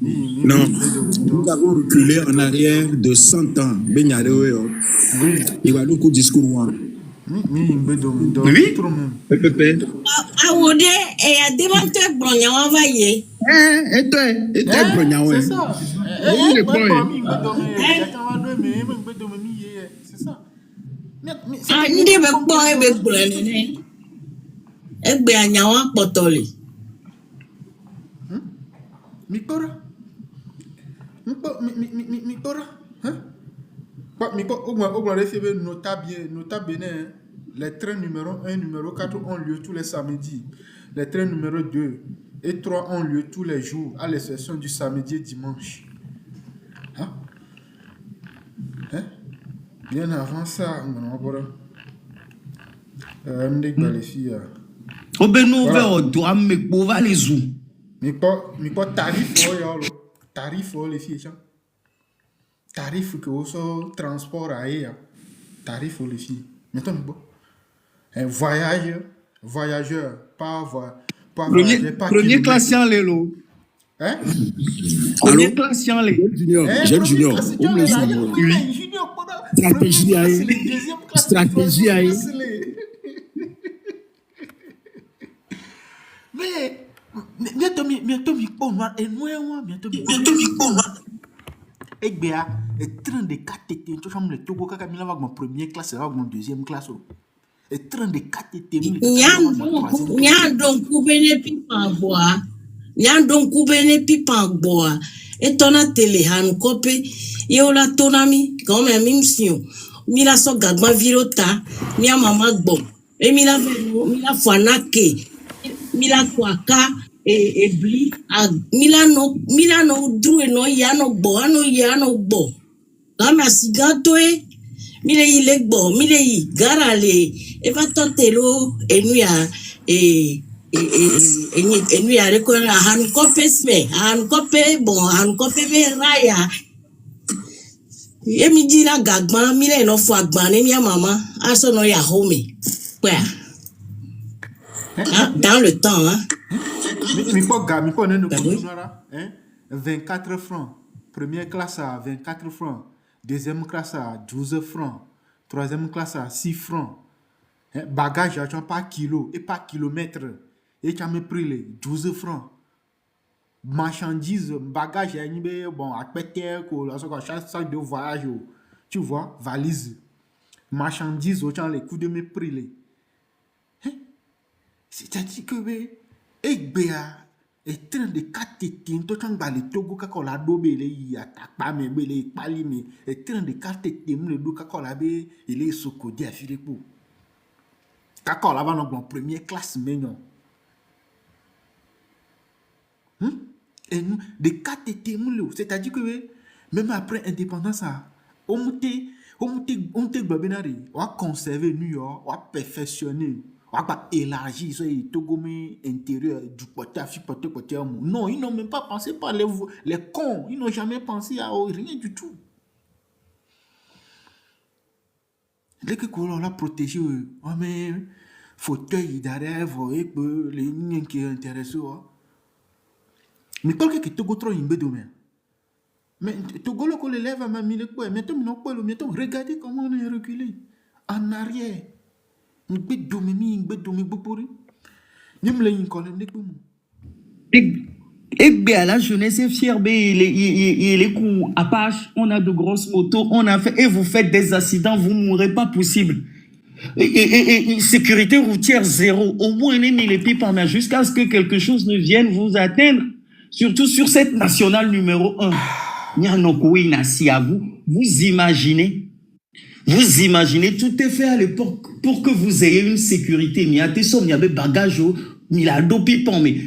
non, nous avons reculé en arrière de 100 ans. Il va nous discours. Oui. Awode et a démonté Brogna, on va y c'est ça. C'est ça. Ndi be kpo e be brene. Egbe anyawa potoli. Mikora. Hein? Nota bene, les trains numéro 1, numéro 4 ont lieu tous les samedis. Les trains numéro 2 et 3 ont lieu tous les jours, à l'exception du samedi et dimanche. Hein? Bien avant ça, on va les filles. Mais pas tarif, les filles. Tarif que vous transport ailleurs. Tarif les filles. Maintenant, un voyageur, pas Pas vrai, j'ai pas Premier kilomètre. classe en l'élo. Hein? Premier Allô? classe en l'élo. Junior, Eh, j'aime premier Junior. classe, On me laisse tu as en oui, moi. mais Junior, pendant- Stratégie, première classe, aïe. les deuxième classe, Stratégie, troisième aïe. classe, Mais bientôt mi po noir et noir bientôt mi po noir. Et bien, et train de 4 tétés, tu vois, le Togo kaka mi la vague mon première classe, la vague mon deuxième classe. Et train de 4 tétés, mi le kaka la vague mon troisième classe. Nyandon kubene pipa boa. Nyandon kubene pipa boa. Et tona tele hanu kope. Yola tonami. Comme un mimsio. Mila so gagma virota. Mia mama bon. Et mila fuanake. Mila kwaka. E bli. Mila no dru no yano bo. Ano yano bo. Kama sigato e. Mile yi legbo. Mile yi garale. E va totelo. Enuya. Enuya rekona. Han kope sme. Han kope bon. Han kope be raya. Emi di la gagban. Mile no fo agban. Emi ya mama. Aso no ya home. Quoi? Dans le temps, hein. Mi po ga, mi po ne no Ben oui. kontinora, hein? 24 francs. Première classe à 24 francs. Deuxième classe à 12 francs. Troisième classe à 6 francs. Hein? Bagage, tu as pas kilo et pas kilomètre. Et tu as me pris les 12 francs. Marchandises, bagage, bon, à péter, chaque sac de voyage, tu vois, valise. Marchandises, tu as les coups de me pris les. C'est-à-dire que, et bien, et train de 4 tétines, tout le temps, les Togo, quand la dobe, il y a pas, mais les pali, mais, et train de 4 tétines, le dos, quand la bé, il est sous-codé à Philippe. Quand la va dans la première classe, mignon. Et nous, de 4 tétines, c'est-à-dire que, même après l'indépendance, on a conservé New York, on a perfectionné. On va élargir ce Togo intérieur du côté côté. Non, ils n'ont même pas pensé par les cons. Ils n'ont jamais pensé à rien du tout. Dès que on l'a protégé, on met fauteuil derrière, vous voyez que les lignes qui intéressent. Mais quand que Togo trop une bête demain. Mais Togo le qu'on lève à ma mille quoi. Mais regardez comment on est reculé en arrière. Et bien, la jeunesse est fière, il est court, Apache, on a de grosses motos, on a fait, et vous faites des accidents, vous ne mourrez pas possible. Et sécurité routière zéro, au moins les pipes en mer, jusqu'à ce que quelque chose ne vienne vous atteindre, surtout sur cette nationale numéro 1. Vous imaginez, tout est fait à l'époque pour que vous ayez une sécurité. Mais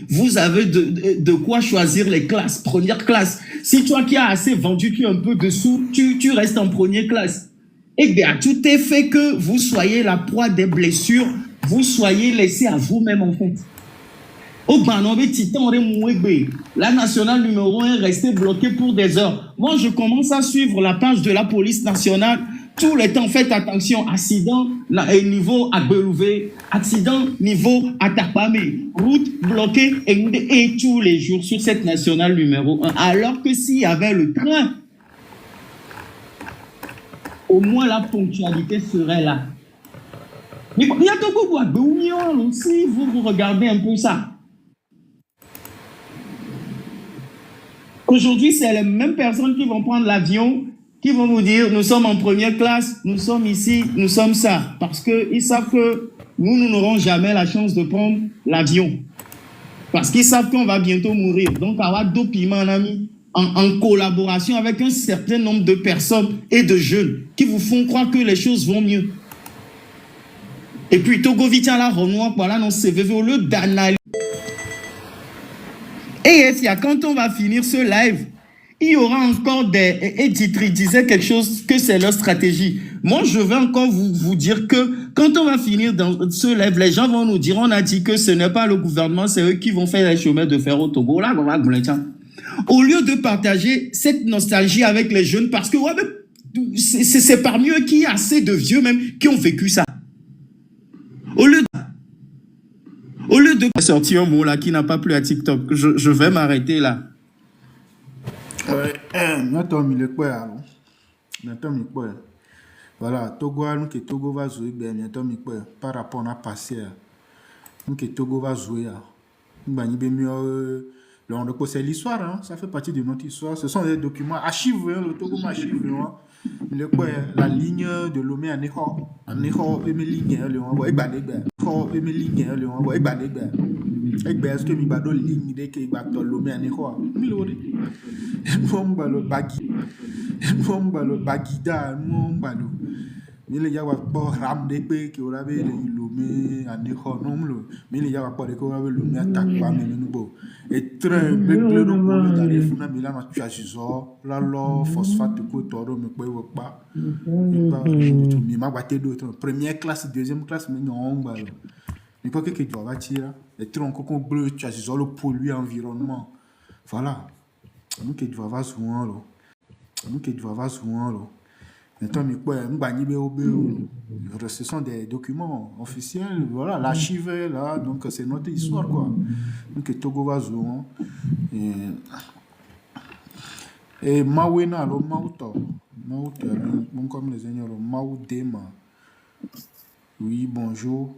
vous avez de quoi choisir les classes. Première classe. Si toi qui as assez vendu, tu as un peu de sous, tu restes en première classe. Eh bien, tout est fait que vous soyez la proie des blessures, vous soyez laissé à vous-même en fait. La nationale numéro 1 est restée bloquée pour des heures. Moi, je commence à suivre la page de la police nationale. Tout le temps, faites attention. Accident niveau Agbelouvé, accident niveau Atapamé, route bloquée et tous les jours sur cette nationale numéro 1. Alors que s'il y avait le train, au moins la ponctualité serait là. Mais si vous regardez un peu ça, aujourd'hui, c'est les mêmes personnes qui vont prendre l'avion, qui vont vous dire, nous sommes en première classe, nous sommes ici, nous sommes ça. Parce qu'ils savent que nous n'aurons jamais la chance de prendre l'avion. Parce qu'ils savent qu'on va bientôt mourir. Donc, avoir deux piments, en collaboration avec un certain nombre de personnes et de jeunes qui vous font croire que les choses vont mieux. Et puis, Togo Vitia la Renoir, voilà, non, CVV, au lieu d'analyser. Et quand on va finir ce live, il y aura encore des... Editri disait quelque chose que c'est leur stratégie. Moi, je vais encore vous dire que quand on va finir dans ce live, les gens vont nous dire, on a dit que ce n'est pas le gouvernement, c'est eux qui vont faire les chemins de fer au Togo. Là, au lieu de partager cette nostalgie avec les jeunes, parce que ouais, c'est parmi eux qui y a assez de vieux même qui ont vécu ça. Au lieu de sorti un mot là qui n'a pas plu à TikTok. Je vais m'arrêter là. Maintenant, il est quoi alors? Maintenant, il est quoi? Voilà, Togo, nous que Togo va jouer, bientôt, il est quoi? Par rapport à passé, nous que Togo va jouer. C'est l'histoire, hein? Ça fait partie de notre histoire. Ce sont des documents archives, hein? Le Togo m'archive, hein? Il est quoi? La ligne de Lomé à Ného. À Ného, il me ligne, le on va ébaler, il me ligne, le on va ébaler. Est-ce que mi bado ligne de que bato Lomé à Ného? Milori. Nous balo bagui. Nous balo bagida, nous balo. Il y a pas ram de pe qui aura le Lomé à Ného, non le. Mais il y a pas de quoi le Lomé attaque pas mais nous beau. Et très le nom pour le tarif na mila ma tuazizo la lo phosphate ko toro me pe wo pa. Mi ma baté d'autres première classe deuxième classe mais non ba. Mais pas que tu vas tirer les troncs qu'on bleu tuazizo le polluer environnement. Voilà. Nous que tu vas souvent là. Nous que tu vas souvent là. Maintenant, ce sont des documents officiels, voilà, l'archive est là, donc c'est notre histoire, quoi. Donc, Togo va jouer. Et Mawena, le Mauto, comme les seigneurs, le Maudema. Oui, bonjour.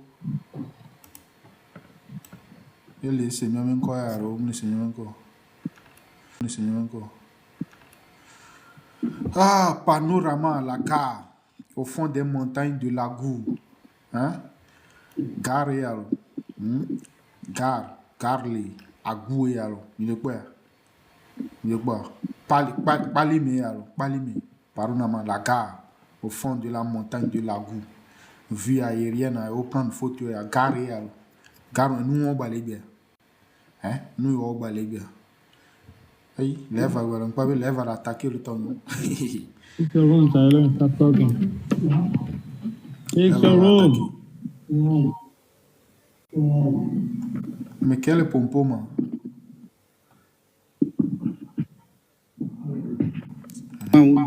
Et les seigneurs, encore, les seigneurs, encore. Les seigneurs, encore. Ah, panorama à la gare, au fond des montagnes de Lagou. Hein? Gare, alors. Garle, Agou, alors. Il est quoi? Il est quoi? Palime, alors. Palime. Panorama, la gare, au fond de la montagne de Lagou. Vue aérienne, au prendre photo, gare, alors. Gare, nous, on va les bien. Hein? Nous, on va les bien. Oui, lève à attaquer le temps. Mais quel pompom?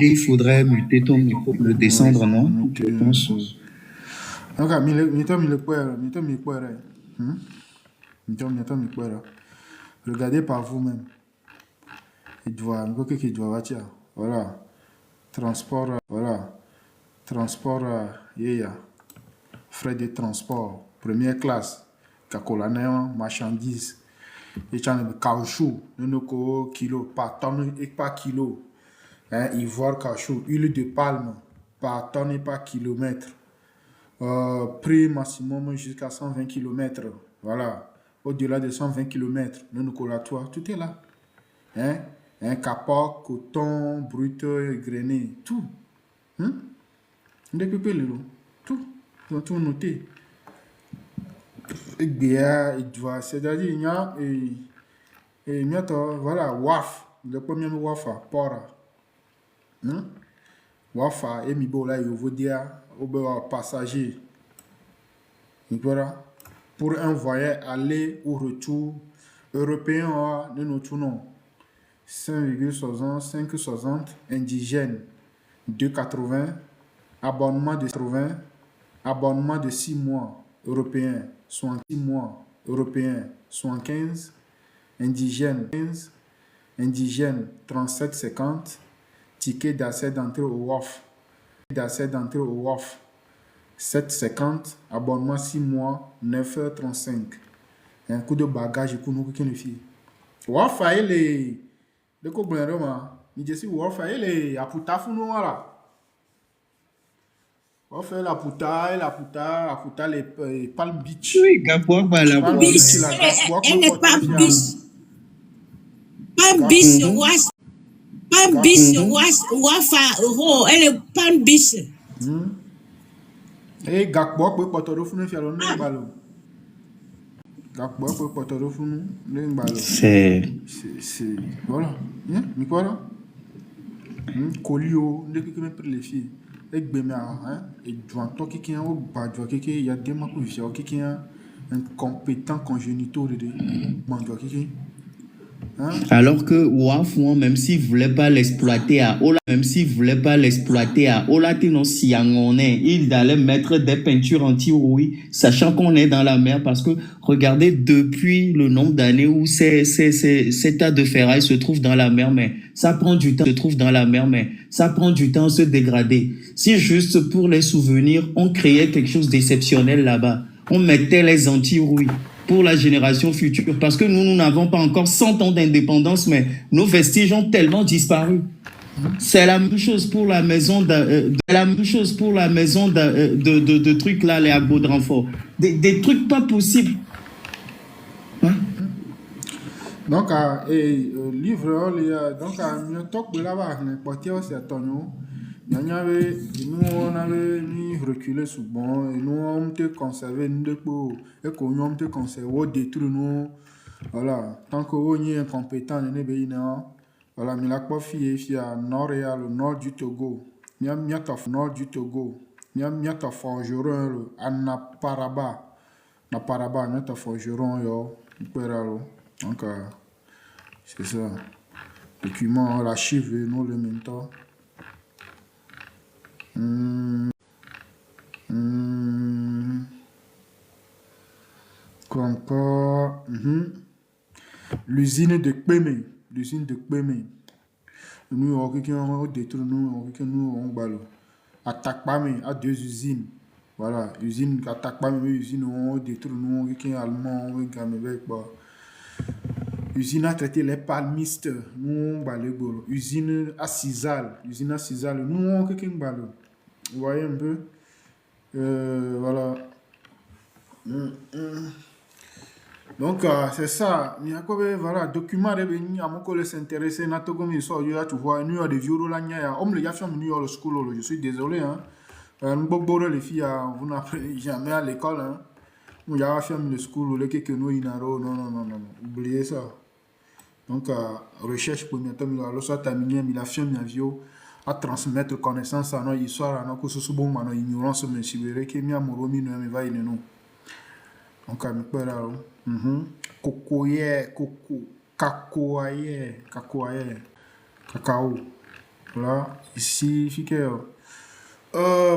Il faudrait muter ton micro pour le descendre, non? Je pense. Regardez par vous-même. Voilà. Transport, voilà. Transport, frais de transport, première classe, kakolaneo, marchandises, et caoutchouc, kilo, par tonne et par kilo, ivoire caoutchouc, huile de palme, par tonne et par kilomètre, prix maximum jusqu'à 120 km, voilà. Au-delà de 120 km, tout est là. Un capot, coton, brut, grainé, tout. Tout. Ils ont tout noté. C'est-à-dire, il y a, voilà, WAF, le premier WAFA, Pora. WAFA, et Mibola, il veut dire, au passager. Voilà. Pour un voyage aller ou retour européen, nous tournons. 5,60, 5,60, indigène, 2,80, abonnement de 80, abonnement de 6 mois, européen, 66 mois, européen, 75, indigène, 15, indigène, 37,50, ticket d'accès d'entrée au WAF, 7,50, abonnement 6 mois, 9,35. Un coup de bagage, et coup nous qui nous fit. WAF, il est. Le problème, il dit si WAF, il est à puta founou là. WAF, la puta, les Palm Beach. Oui, Gabouak, bah la Palm Beach, elle n'est pas Beach. Palm Beach, Palm Beach, WAF, elle est Palm Beach. Et Gakbok peut porter le fou, faire le nom ballon. Gakbok peut porter le fou, le ballon. C'est. Voilà. Mais quoi là? Colio, ne peut que me prendre les filles. Et Béma, et Jouan, toi qui est au bas, il y a des gens qui sont un compétent congénitaux de Bandua qui Hein? Alors que Wafouan, même s'il voulait pas l'exploiter à Ola, Tino Siangone, il allait mettre des peintures anti-rouille, sachant qu'on est dans la mer, parce que regardez depuis le nombre d'années où ces tas de ferraille se trouvent dans la mer, mais ça prend du temps, à se dégrader. Si juste pour les souvenirs, on créait quelque chose d'exceptionnel là-bas, on mettait les anti-rouilles pour la génération future, parce que nous n'avons pas encore 100 ans d'indépendance, mais nos vestiges ont tellement disparu. C'est la même chose pour la maison de trucs là, les Agbo de renfort. Des trucs pas possibles. Hein? Donc, livre, donc, nous talk là-bas, n'importe où c'est attendu. Nous avons mis reculé sous bon, et nous avons conservé nous et qu'on a conservé au détruit nous. Voilà, tant que vous êtes incompétent, voilà, mais la coiffure est à nord et à le nord du Togo. Nous avons nord du Togo. Nous avons forgeron à Naparaba. Nous avons forgeron yo. Donc, c'est ça. Document, l'archive, nous le mentons. Encore. L'usine de Kpeme. Nous, on détruit, on ballot. Attaque pas, mais à 2 usines. Voilà, usine, attaque pas, mais usine, on détruit, nous, on est allemand, on est gamébec, usine à traiter les palmistes, nous, on ballot. Usine à Cisal, nous, on est ballot. Vous voyez un peu? Voilà. Donc, c'est ça. Il y a quoi, voilà, document revenu à mon collègue s'intéresser, n'a pas comme il sort, tu vois, nous, il y a des vieux là, il y a, on me l'a fait à New York School, je suis désolé, hein. Nous, les filles, vous n'apprenez jamais à l'école, hein. Il y a fait le school, les quelques nous, non, oubliez ça. Donc, recherche pour bientôt, il a soit terminé, il a fait un avion à transmettre connaissance à notre histoire, à notre sous-bon, à notre ignorance, mais si vous voulez, qu'il y a mon romi, nous, va y nous. Donc, à me faire là, cacao. Voilà, ici, fiquet.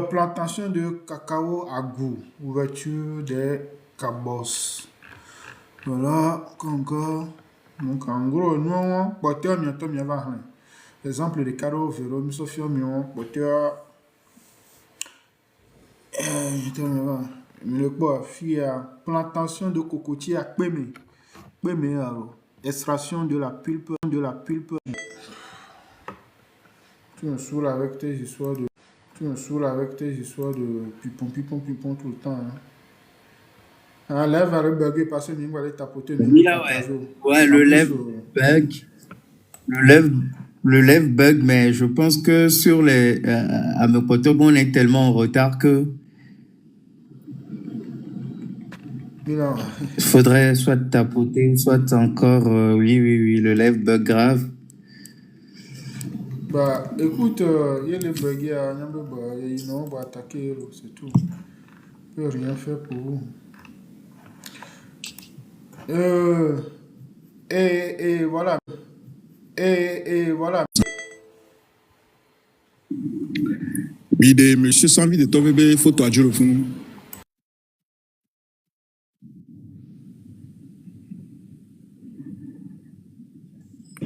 Plantation de cacao à goût, ouverture des cabos. Voilà, encore. Donc, en gros, nous, porteur, bientôt, il y a rien. Exemple de Caro Véro, Misofio Mion, porteur. Le bois, plantation de cocotier à Kpeme. Extraction de la pulpe. Tu me saoules avec tes histoires de pipon tout le temps. Hein. Ah, lève va rebugger parce que nous allons tapoter. Ouais, le lève bug. Le lève bug, mais je pense que sur les à mes potos, on est tellement en retard que il faudrait soit tapoter, soit encore oui, le lève bug grave. Bah, écoute, il y a les bugs, ils vont attaquer, c'est tout. On peut rien faire pour vous. Et voilà. Et voilà. Bide, monsieur, sans envie de tomber, il faut toi, Dieu le fond.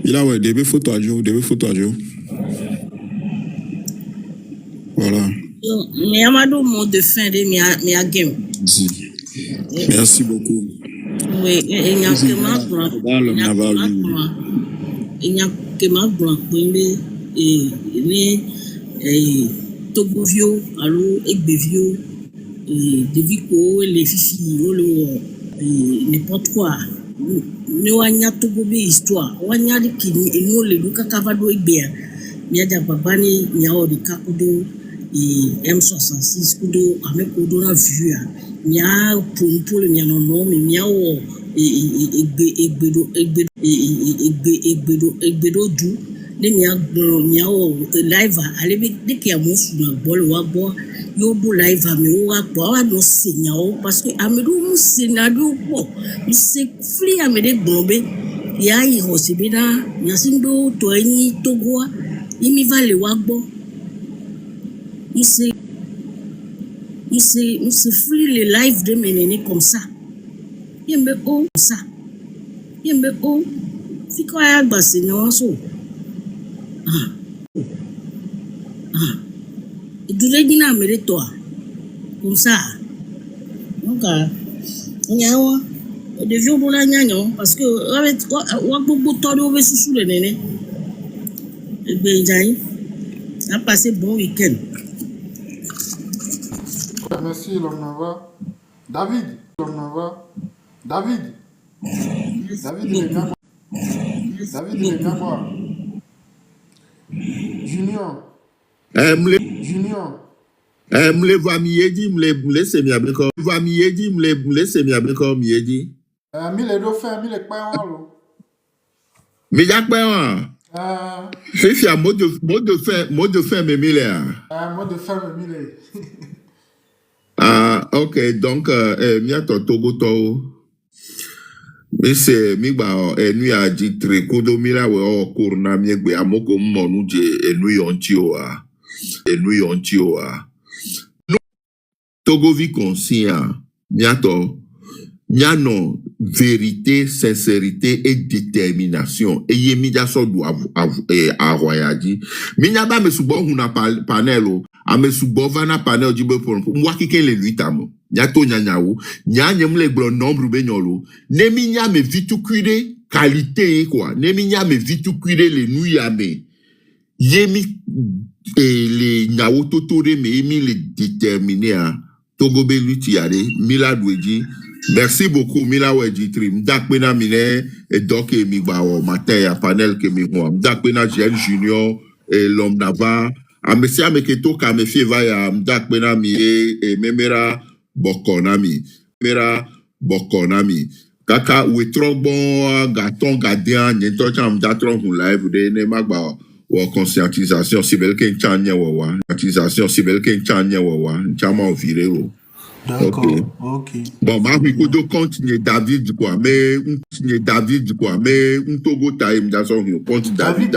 Il a, ouais, des photos à Dieu. Voilà. Mais Amadou, mot de fin de mi game. Merci beaucoup. Oui, il n'y a que ma blanc. Il n'y a que ma blanc. Et Togovio, allo, Egbevio, Devico, les filles, n'importe quoi. Nous avons Togo histoire. Nous avons les Luka Cavado et Béa. Nous avons Babani, nous avons des Kakudo, M66, Kudo, avec Kudo na vu. Nous avons pour le Nianon, nous avons Egbedo du. Nous avons live. Allez, dès qu'il y a mon sous le bol, yo bo live ame wa no senya o parce que ame do mo senya do po mi se fli ame de bombe ya yi hosibina ya sindo to eni togoa imi vale wagbo il se flit le live de menene comme ça yembe o ça yembe o fiko ya gbase ni won so idule gina mere to comme ça donc nyawo de vieux pour la nyanyo parce que wa gbogbo to do be susu le nene egbe jai a passé bon week-end. Merci, l'homme Nava. David, l'homme Nava. David, il est bien quoi? David, il est bien quoi? Junior. Junior. Mle va miedi, mle se mi abeko. Va miedi, mle se mi abeko miedi. Mile pas en l'eau. Mi jak pe an. C'est un mot de fin, mais mille. Mot de fin, mais mille. Ok, donc, miato togoto. Mais c'est, enu a dit très kodo mila we o kurna miegbe amoko mmonu je enu yontioa. Togo vi conscient, miato, miano, vérité, sincérité et détermination. Et yé mida so do avoyadi. Minyaba me subo huna panelo. Ame subo vana panel jibe pour moi qui le lui tamo. Nyato nyanyawo. Nyanyem le blo nombre benyolo. Neminya me vitu cuire qualité quoi. Neminya me vitu cuire le nuyame. Yemi le nyawo totore me emi le déterminé à Togo be lui tiare. Mila dweji. Merci beaucoup, Mila Wedjitri. Mdakpena mine et donc mi bao matin ya panel ke mi moi. Mdakpena Jean Junior et l'homme Nava. Amesia meketo ka me fie va ya mdakpena mi e memera bokonami. Memera bokonami. Kaka we trop bon gaton gardien nyeto cham datron hu live de ne magba wa conscientisation sibel ken chanya wa. Conscientisation sibel ken chanya wa. Chama virero. D'accord, ok. Bon, ma mikodo continue David quoi, mais on Togo taïm dans son compte David.